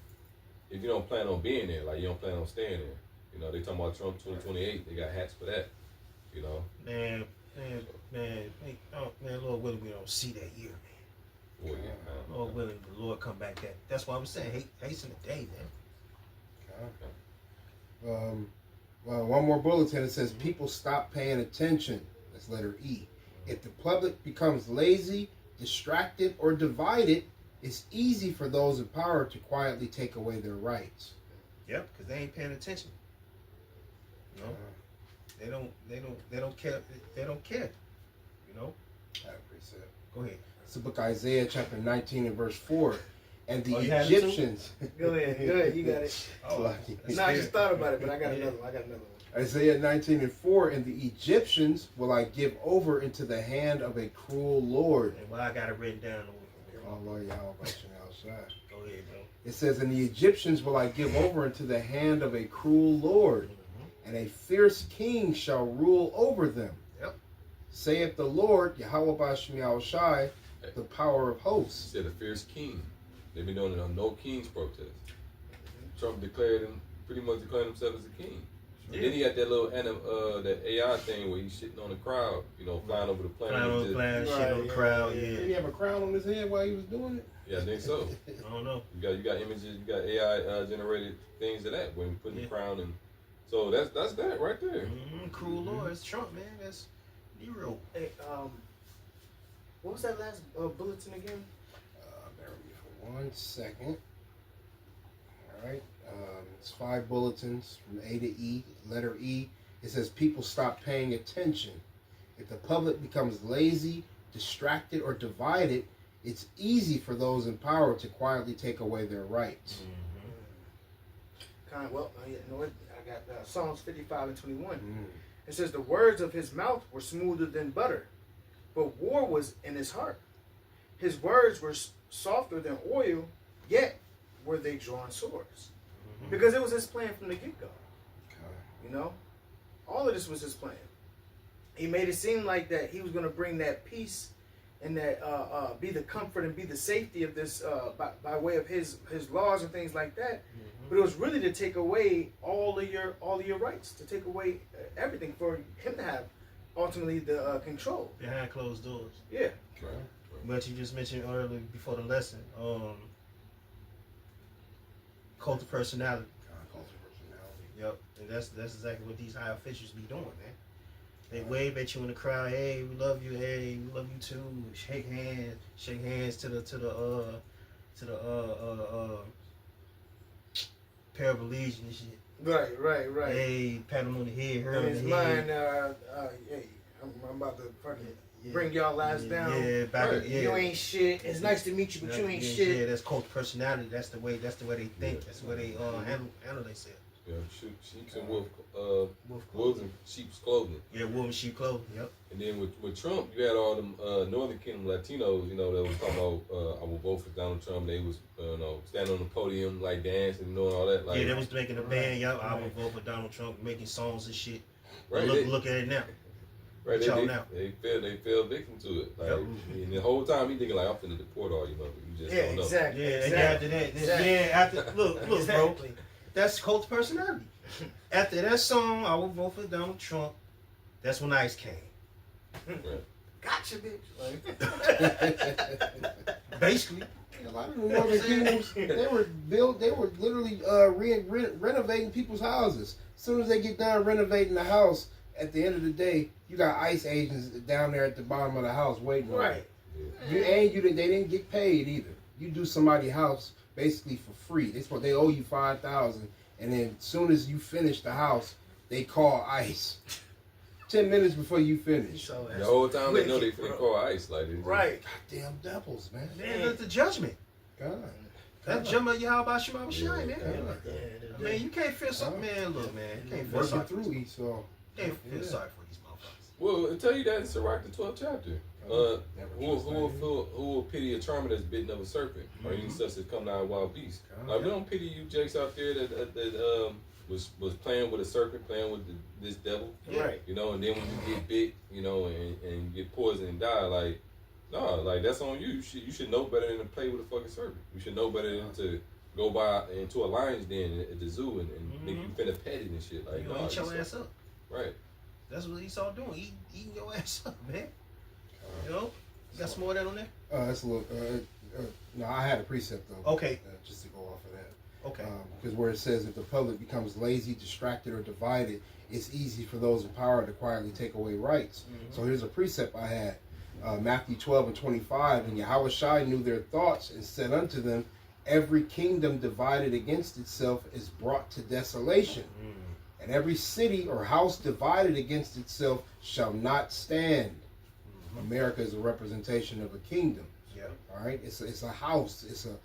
if you don't plan on being there? Like you don't plan on staying there. They talking about Trump 2028. They got hats for that. Man, Lord willing, we don't see that year, man. Well, yeah, Lord willing, the Lord come back. That's why I'm saying, hasten the day, man. Well, one more bulletin. It says people stop paying attention. That's letter E. If the public becomes lazy, distracted, or divided, it's easy for those in power to quietly take away their rights. Yep, because they ain't paying attention. You know, they don't care. They don't care. You know. I have a precept. Go ahead. It's the book Isaiah chapter 19 and verse 4. And the Oh, you have it too? Egyptians. Go ahead, you got it. Oh, No, I just thought about it, but I got another one. Isaiah 19 and 4. And the Egyptians will I give over into the hand of a cruel Lord. and why I got it written down? Oh, Lord, y'all outside. Go ahead, bro. It says, and the Egyptians will I give over into the hand of a cruel Lord, and a fierce king shall rule over them. Yep. Saith the Lord, Yahweh Bashim Shai, the power of hosts. Said a fierce king. They've been doing it on no king's protest. Trump declared him, pretty much declared himself as a king. Yeah. Then he had that little that AI thing where he's shitting on the crowd, you know, flying over the planet. Flying on the planet, shit on the crowd, Did he yeah. have a crown on his head while he was doing it? Yeah, I think so. I don't know. You got images, you got AI generated things of that when putting the crown in. So that's that right there. Cruel Lord, it's Trump, man. That's Nero. Hey, what was that last bulletin again? Bear with me for 1 second. All right. It's 5 bulletins from A to E. Letter E. It says people stop paying attention. If the public becomes lazy, distracted, or divided, it's easy for those in power to quietly take away their rights. Well, you know what? I got Psalms 55 and 21. It says, the words of his mouth were smoother than butter, but war was in his heart. His words were softer than oil, yet were they drawn swords. Because it was his plan from the get-go. You know? All of this was his plan. He made it seem like that he was going to bring that peace and that be the comfort and be the safety of this by way of his laws and things like that. But it was really to take away all of your rights, to take away everything for him to have ultimately the control Behind closed doors. Yeah. Right. But you just mentioned earlier before the lesson, cult of personality. Yep, and that's exactly what these high officials be doing, man. They wave at you in the crowd. Hey, we love you. Hey, we love you too. Shake hands to the pair of allegiance and shit. Right. Hey, pat him on the head, hurt In him his in the head. mind, hey, I'm about to fucking bring y'all ass down. Yeah, back Right. yeah. You ain't shit. It's nice to meet you, but you ain't shit. Yeah, that's cult personality. That's the way they think. That's the way they handle themselves. Yeah, sheep's and wolves in sheep's clothing. Yeah, woman sheep clothing. Yep. And then with Trump, you had all them Northern Kingdom Latinos, you know, that was talking about I will vote for Donald Trump. They was standing on the podium like dancing and doing all that. Like, Yeah, they was making a band. Yep, I would vote for Donald Trump, making songs and shit. right, Look at it now. right, Y'all now. they fell victim to it. Like, Yep. and the whole time he thinking like I'm finna deport all you motherfuckers. You just don't know. Exactly. Yeah, exactly. and after that, look, bro, Exactly. that's cult personality. After that song, I will vote for Donald Trump. That's when ICE came. Right. Gotcha, bitch. Basically. A lot of the Northern Kingdoms, they were literally renovating people's houses. As soon as they get done renovating the house, at the end of the day, you got ICE agents down there at the bottom of the house waiting on Right. you. They didn't get paid either. You do somebody's house basically for free. They owe you $5,000, and then as soon as you finish the house, they call ICE. 10 minutes before you finish. So The whole time they know they wicked, finna bro. call ICE. Like, they just, Right. Goddamn devils, man. Man, that's the judgment. God. That judgment, Yahweh Bashim Shai, man. God. Man, you can't feel something, man. Look, man, you can't feel Working sorry. through Esau. You can't feel sorry for these motherfuckers. Well, I'll tell you that in Sirach, the 12th chapter. Never Who will pity a charmer that's bitten of a serpent, or any such as come down a wild beast? Like, we don't pity you jakes out there that was playing with a serpent, playing with this devil, Right. you know, and then when you get bit, you know, and you get poisoned and die, like, no, like, that's on you. You should know better than to play with a fucking serpent. You should know better than to go by into a lion's den at the zoo and think you finna pet it and shit. Like, You gonna eat your Esau. ass up. Right. That's what Esau doing. Eating your ass up, man. You know? You got some more of that on there? That's a little. No, I had a precept though. Okay. Just to go off of that. Okay. Because where it says if the public becomes lazy, distracted, or divided, it's easy for those in power to quietly take away rights. So here's a precept I had. Matthew 12 and 25. And Yahweh Shai knew their thoughts and said unto them, Every kingdom divided against itself is brought to desolation, and every city or house divided against itself shall not stand. America is a representation of a kingdom. Yep. All right, it's a house, it's a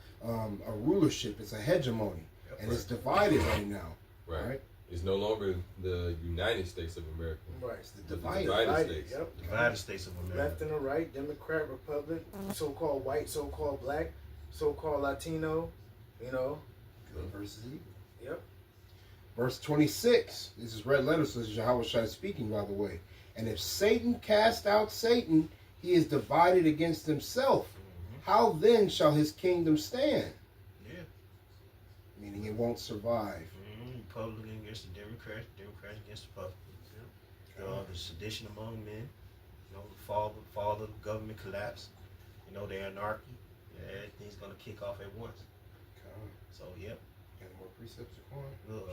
rulership, it's a hegemony, Yep. and it's divided right now. Right. All right, It's no longer the United States of America. Right. it's the It's the divided. United States. Yep. Divided States of America. Left and the right, Democrat, Republic, so-called white, so-called black, so-called Latino, you know. Good versus evil. Yep. Verse 26. This is red letters. So this is Yahweh Shai speaking, by the way. And if Satan cast out Satan, he is divided against himself. How then shall his kingdom stand? Yeah. Meaning it won't survive. Republican against the Democrats, Democrats against the Republicans. The sedition among men. You know, the fall of the government collapse. You know, the anarchy. Yeah, everything's gonna kick off at once. So yep. Got more precepts to coin? Look,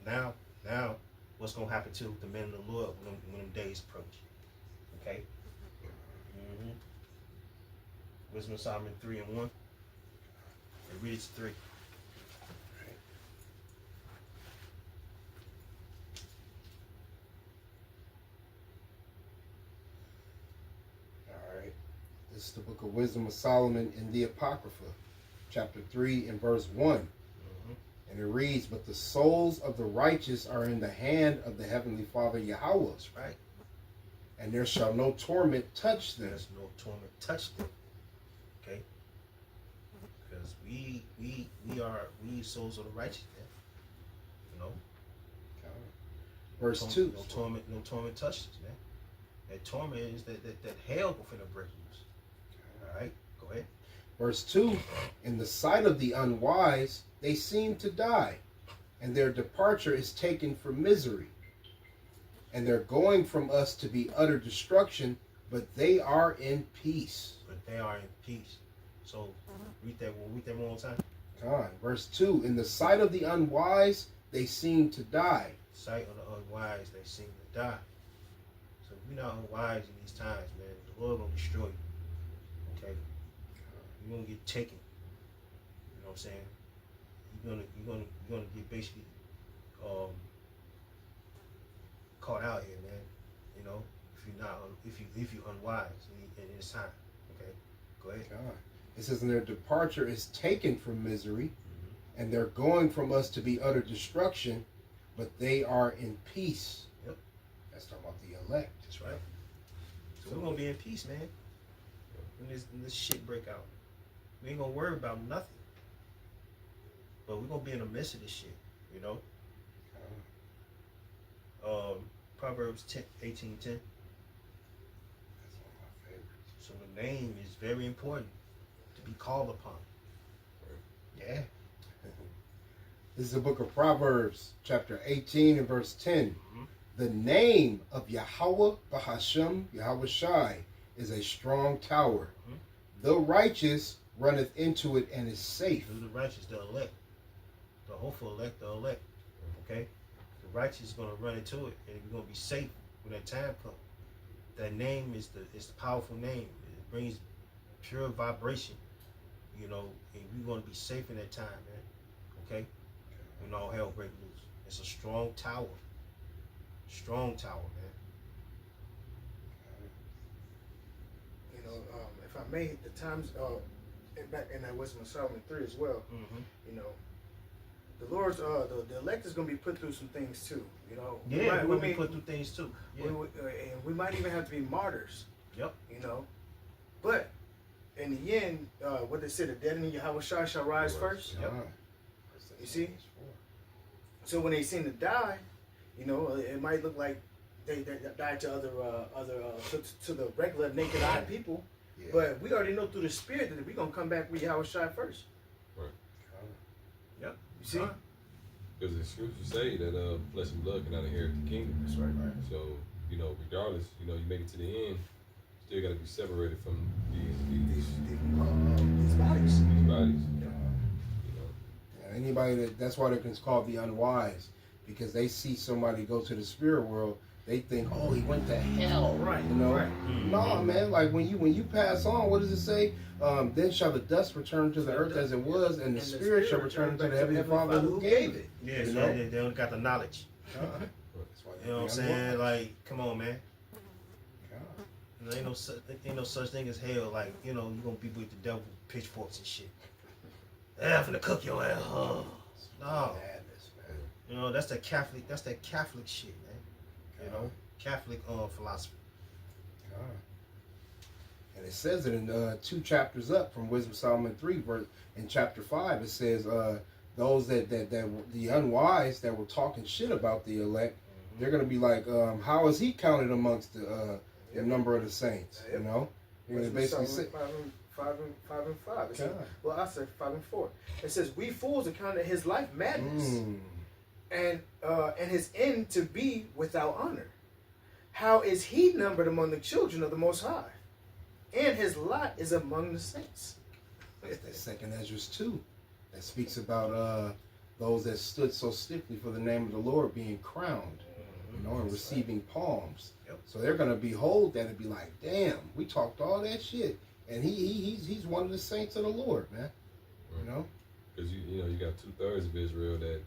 now, what's gonna happen to the men of the Lord when them days approach? Okay. Wisdom of Solomon 3 and 1. And read it to 3. All right. This is the book of Wisdom of Solomon in the Apocrypha, chapter 3 and verse 1. And it reads, but the souls of the righteous are in the hand of the Heavenly Father Yahweh. That's right. And there shall no torment touch them. There's no torment touch them. Okay? Because we souls of the righteous, man. You know? Verse 2. No torment touches, man. That torment is that hell will finna break loose. Alright? Go ahead. Verse 2. In the sight of the unwise, they seem to die, and their departure is taken for misery. And they're going from us to be utter destruction, but they are in peace. But they are in peace. So read that one more time. God. Verse 2. In the sight of the unwise, they seem to die. Sight of the unwise, they seem to die. So if you're not unwise in these times, man, the Lord gonna destroy you. Okay? You're gonna get taken. You know what I'm saying? You're gonna get basically caught out here, man. You know, if you're unwise in this time. Okay? Go ahead. God. It says, and their departure is taken from misery, and they're going from us to be utter destruction, but they are in peace. Yep. That's talking about the elect. That's right. So we're gonna be in peace, man. When this shit break out. We ain't gonna worry about nothing. But we're gonna be in the midst of this shit, you know? Proverbs 18:10. That's one of my favorites. So the name is very important to be called upon. Yeah. This is the book of Proverbs, chapter 18 and verse 10. The name of Yahweh Bahashem, Yahweh Shai, is a strong tower. The righteous runneth into it and is safe. Through the righteous, the elect. The hopeful elect, the elect. Okay? The righteous is going to run into it, and we're going to be safe when that time comes. That name is the powerful name. It brings pure vibration, you know, and we're going to be safe in that time, man. Okay? When all hell break loose. It's a strong tower. Strong tower, man. You know, if I may, the times back in that Wisdom of Solomon 3 as well. You know, the Lord's the elect is going to be put through some things too. You know, Yeah, we're going to be put through things too. Yeah. And we might even have to be martyrs. Yep. You know, but in the end, what they said, the dead in Yahweh Shai shall rise first. Yep. You see? So when they seem to die, you know, it might look like they died to to the regular naked eye people. Yeah. But we already know through the Spirit that we're going to come back with Yahweh Shai first. Right. Yep. You see? Because the scriptures say that flesh and blood cannot inherit the kingdom. That's right. So, you know, regardless, you know, you make it to the end, still got to be separated from these These bodies. bodies. Yeah. You know, Anybody that's why they're called the unwise, because they see somebody go to the spirit world, they think, oh, he went to hell. Right, You know? right. No, man. Like when you pass on, what does it say? Then shall the dust return to the earth as it was, and the spirit shall return to the heavenly Father who gave it. Yeah, You so know? they don't got the knowledge. God. You know what I'm saying? Like, come on, man. God. There ain't no such thing as hell. Like, you know, you gonna be with the devil with pitchforks and shit. I'm finna cook your ass. No. Madness, man. You know, that's that Catholic shit, man. You know? Catholic philosophy. God. And it says it in 2 chapters up from Wisdom of Solomon 3, verse in chapter 5, it says those that the unwise that were talking shit about the elect, they're gonna be like, how is he counted amongst the number of the saints? You know? You're gonna basically say 5 and 5. It says, God. well, I said 5 and 4. It says, we fools accounted his life madness, and his end to be without honor. How is he numbered among the children of the Most High? And his lot is among the saints. It's that second Ezra 2 that speaks about those that stood so stiffly for the name of the Lord being crowned, you know, and receiving palms. Yep. So they're gonna behold that and be like, damn, we talked all that shit, and he's one of the saints of the Lord, man. Right. You know, Because you know you got 2/3 of Israel that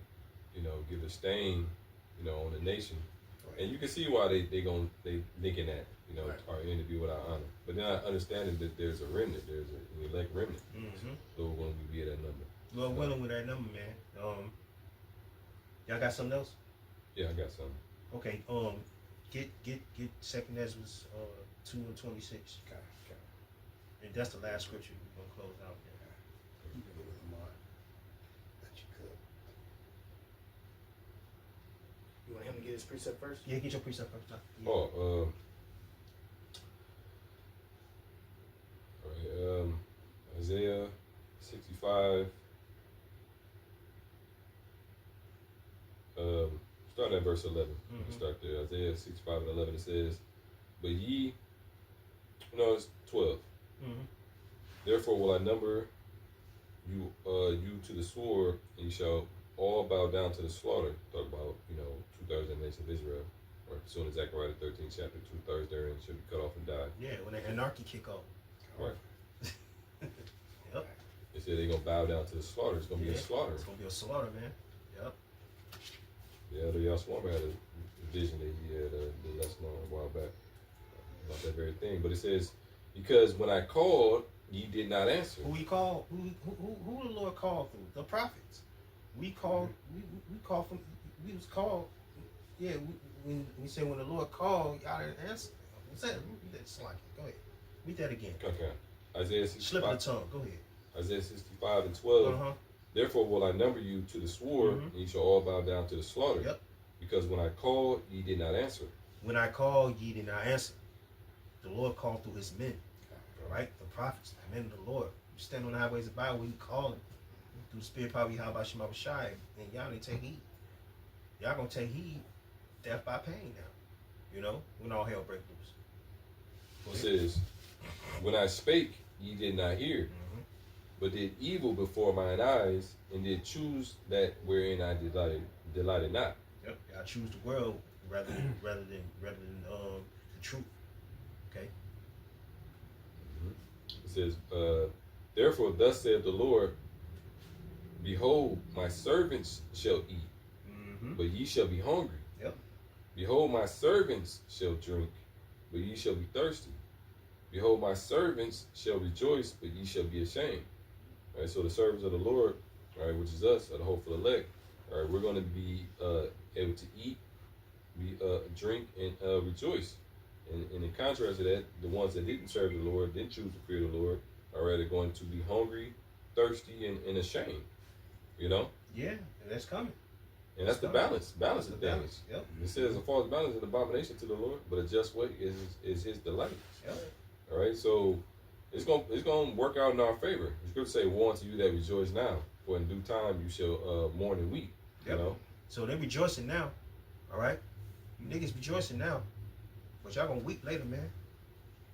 give a stain on the nation, and you can see why they thinking that our end to be without honor. But then I understanding that there's a remnant, there's an elect remnant. So when we be at that number. Lord willing, with that number, man. Y'all got something else? Yeah, I got something. Okay. Get second Ezra's 2 and 26. okay. And that's the last scripture we're gonna close out there. You can go with them on. That you could. You want him to get his precept first? Yeah, get your precept first. Yeah. Oh, all right, Isaiah 65. Starting at verse 11. Let's start there. Isaiah 65 and 11. It says, "But ye, it's 12. Therefore will I number you to the sword, and you shall all bow down to the slaughter." Talk about 2/3 of the nation of Israel. Or soon as Zechariah the 13th chapter, 2/3 therein should be cut off and die. Yeah, when the anarchy kick off. Right. Yep. They said they're gonna bow down to the slaughter. It's gonna be a slaughter. It's gonna be a slaughter, man. Yep. Yeah, the Yahshua had a vision that he had the lesson on a while back about that very thing. But it says, "Because when I called, ye did not answer." Who he called? Who the Lord called through? The prophets. We called. We called from. We was called. Yeah. When we say when the Lord called, y'all didn't answer. What's that? That's like it. Go ahead. Read that again. Okay. Isaiah Slip of the 65. tongue. Go ahead. Isaiah 65 and 12. Uh-huh. "Therefore will I number you to the sword, and ye shall all bow down to the slaughter. Yep. Because when I called, ye did not answer." When I called, ye did not answer. The Lord called through his men. All right? The prophets, the men of the Lord. You stand on the highways of the Bible, you call him. Through the Spirit, probably how about Shema Shai, and y'all didn't take heed. Y'all gonna take heed, death by pain now. When all hell break loose. It says, "When I spake, ye did not hear, but did evil before mine eyes, and did choose that wherein I delighted not." Yep. Y'all choose the world rather than the truth. Okay. It says, "Therefore thus saith the Lord, Behold, my servants shall eat, but ye shall be hungry. Yep. Behold, my servants shall drink, but ye shall be thirsty. Behold, my servants shall rejoice, but ye shall be ashamed." All right, so the servants of the Lord, all right, which is us, are the hopeful elect. All right, we're going to be able to eat, drink, and rejoice. And in contrast to that, the ones that didn't serve the Lord, didn't choose to fear the Lord, are rather going to be hungry, thirsty, and ashamed. Yeah, and that's coming. And that's the balance of things. Yep. It says a false balance is an abomination to the Lord, but a just way is his delight. Yep. All right, so it's gonna work out in our favor. The scripture say, "Woe unto you that rejoice now, for in due time you shall mourn and weep." Yep. You know. So they're rejoicing now. All right, you niggas rejoicing now, but y'all gonna weep later, man.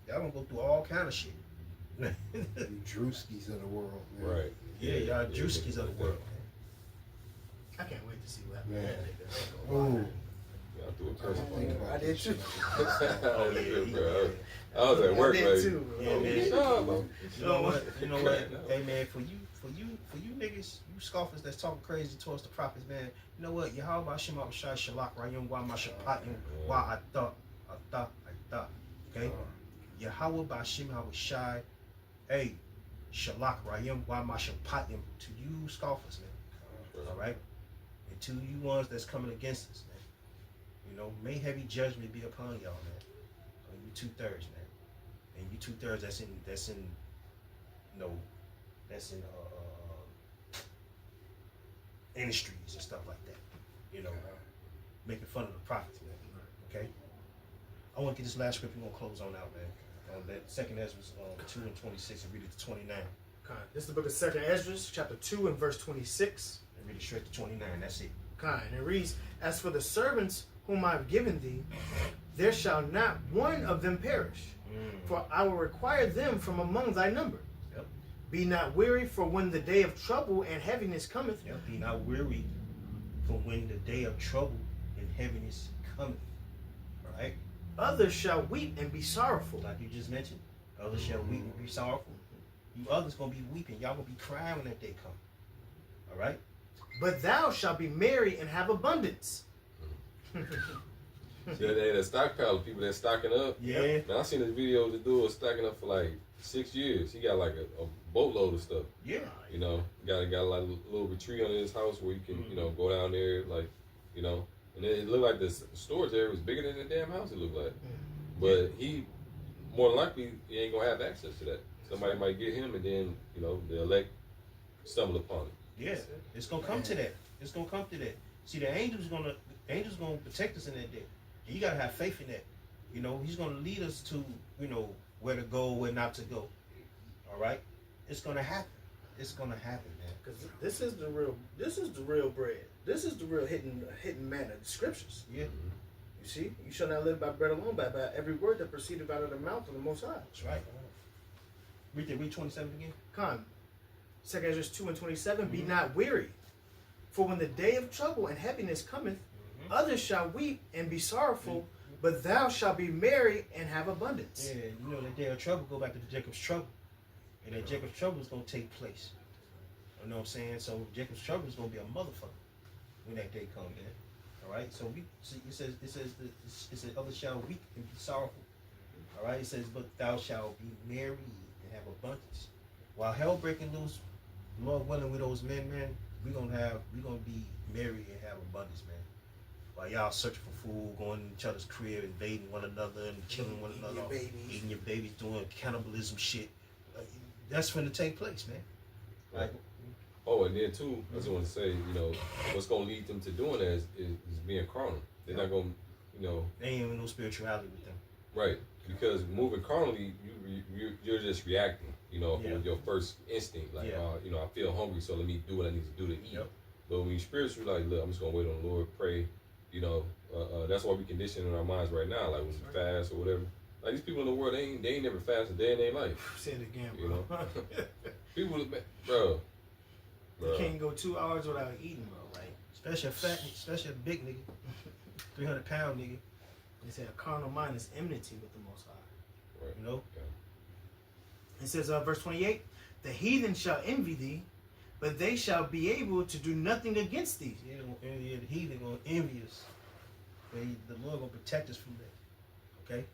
Y'all gonna go through all kind of shit. You Drewskis of the world, man. Right. Yeah, y'all Drewskis of the world. I can't wait to see what Man. happens. Ooh. I threw a curse upon think him. about I did this too. shit. I yeah, did, yeah, bro. yeah. I was at work, I like, did too. Yeah, oh, man. shut up, bro. You know what? You know what? No. Hey man, for you niggas, you scoffers that's talking crazy towards the prophets, man. You know what? Yahweh Shema Shai Shalak Rayum Wa Mashapatim Wa I thought. Okay? Yahweh Bashim Shai. Hey, Shalak Rayum Wa Mashapatim to you scoffers, man. Alright? And to you ones that's coming against us, man. You know, may heavy judgment be upon y'all, man. On you 2/3, man. And you 2/3 that's in you know, that's in industries and stuff like that. You know, making fun of the prophets, man. Okay? I want to get this last script we're gonna close on out, man. That second Ezra 2:26 and read it to 29. This is the book of 2nd Ezra, chapter 2 and verse 26. And read it straight to 29. That's it. And it reads, As for the servants whom I have given thee, there shall not one of them perish, for I will require them from among thy number. Yep. Be not weary, for when the day of trouble and heaviness cometh, Yep. Be not weary for when the day of trouble and heaviness cometh. All right? others shall weep and be sorrowful. Like you just mentioned. Others shall weep and be sorrowful. You others gonna be weeping. Y'all gonna be crying when that day come. All right? But thou shalt be merry and have abundance. See, that stockpile of people that's stocking up. Yeah. Man, I seen this video of the dude was stocking up for like 6 years. He got like a boatload of stuff. Yeah. You know, got like a little retreat under his house where you can, you know, go down there, like, you know, and it looked like the storage area was bigger than the damn house. It looked like, but he more than likely he ain't gonna have access to that. Somebody might get him, and then you know the elect stumble upon it. Yeah. It's gonna come to that. It's gonna come to that. See, the angels gonna protect us in that day. And you gotta have faith in that. You know, he's gonna lead us to, you know, where to go, where not to go. All right? It's gonna happen. It's gonna happen, man. Because this is the real bread. This is the real hidden manna, the scriptures. Yeah. You see, you shall not live by bread alone, but by every word that proceedeth out of the mouth of the Most High. That's right. Read 27 again. Come, 2 Ezra 2 and 27. Be not weary, for when the day of trouble and heaviness cometh, others shall weep and be sorrowful, but thou shalt be merry and have abundance. Yeah, you know, that day of trouble, go back to the Jacob's trouble. And that Jacob's trouble is going to take place. You know what I'm saying? So Jacob's trouble is going to be a motherfucker when that day comes, man. All right? So we see, it says, others shall weep and be sorrowful. All right? It says, but thou shalt be merry and have abundance. While hell breaking loose, Lord willing, with those men, man, we're going to be merry and have abundance, man. While y'all searching for food, going in each other's crib, invading one another and killing one another, eating your babies, doing cannibalism shit. That's going to take place, man. Right. Oh, and then too, I just want to say, you know, what's going to lead them to doing that is being carnal. They're not going to, you know. There ain't even no spirituality with them. Right. Because moving carnally, you're just reacting, you know, Yeah. with your first instinct. Like, Yeah. you know, I feel hungry, so let me do what I need to do to eat. Yep. But when you're spiritual, like, look, I'm just going to wait on the Lord, pray. You know, that's why we condition in our minds right now. Like, when we fast or whatever. Like, these people in the world, they ain't never fasted a day in their life. Say it again, bro. You know? People, bro. You can't go 2 hours without eating, bro. Like, Especially a big nigga. 300-pound nigga. they say a carnal mind is enmity with the Most High. Right. You know? Okay. It says, verse 28, the heathen shall envy thee, but they shall be able to do nothing against thee. Yeah, the heathen gonna envy us. But the Lord gonna protect us from that. Okay?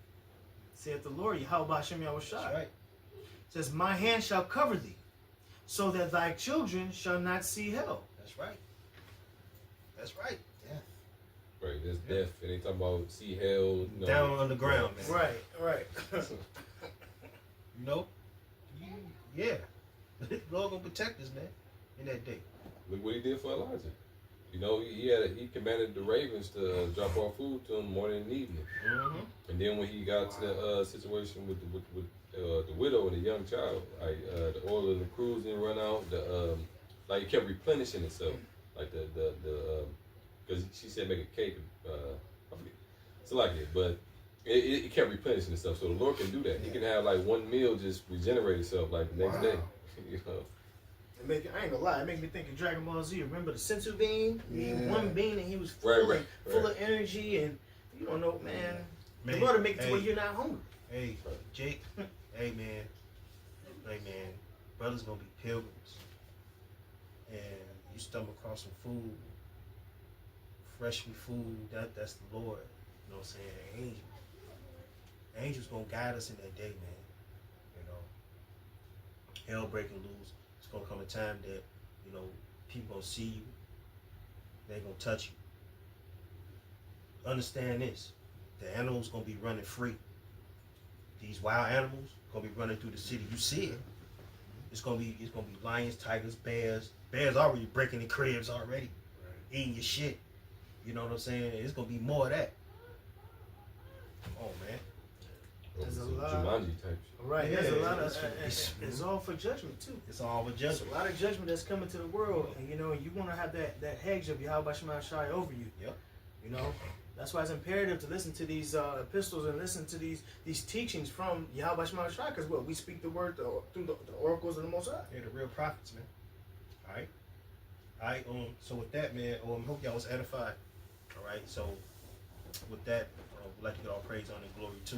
Saith the Lord, Yahweh Hashem Yahushua. That's right. Says, my hand shall cover thee, so that thy children shall not see hell. That's right. That's right. Yeah. Right, there's death. It ain't talking about sea hell. You know, Down underground, man. Right. You know? Yeah. The Lord gonna protect us, man, in that day. Look what he did for Elijah. You know, he commanded the ravens to drop off food to him morning and evening. Mm-hmm. And then when he got to the situation with the widow and the young child, like the oil in the cruise didn't run out. Like it kept replenishing itself. Like because she said make a cake. I forget. It's like it, but it kept replenishing itself. So the Lord can do that. He can have like one meal just regenerate itself like the next day. You know. I ain't gonna lie, it make me think of Dragon Ball Z. Remember the Sensu bean? Yeah. One bean and he was full, Right. full of energy, and you don't know, man. Man, The Lord will make it to hey. where you're not hungry. Hey, Jake. Hey, man. Brothers gonna be pilgrims, and you stumble across some food, freshly food. That's the Lord. You know what I'm saying? Angels gonna guide us in that day, man. You know, hell breaking loose. It's gonna come a time that, you know, people gonna see you. They gonna touch you. Understand this: the animals gonna be running free. These wild animals gonna be running through the city. You see it. It's gonna be lions, tigers, bears. Bears already breaking the cribs already, eating your shit. You know what I'm saying? It's gonna be more of that. Come on, man. There's a Some lot. Jumanji type shit. Right, Yeah, there's a lot of. it's- It's all for judgment too. It's all a There's judgment. a lot of judgment that's coming to the world, and you know you want to have that hedge of Yahweh Shema Shai over you. Yep. You know, that's why it's imperative to listen to these epistles and listen to these teachings from Yahweh Shema Shai, because what we speak the word through the oracles of the Most High. They're the real prophets, man. All right. All right. So with that, man, hope y'all was edified. All right. So with that, we'd like to get all praise, honor, and glory to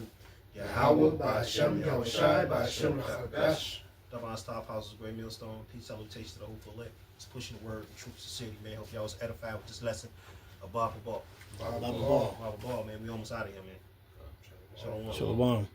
Yahweh by Hashem Yahushai by Hashem Chadash. Divine Stop Houses, Great Millstone. Peace, salutation to the whole elect. It's pushing the word, the truth, sincerity, man. Hope y'all was edified with this lesson. Above the ball. Blah, blah, Above the ball, man. We almost out of here, man. Shalom. Shalom.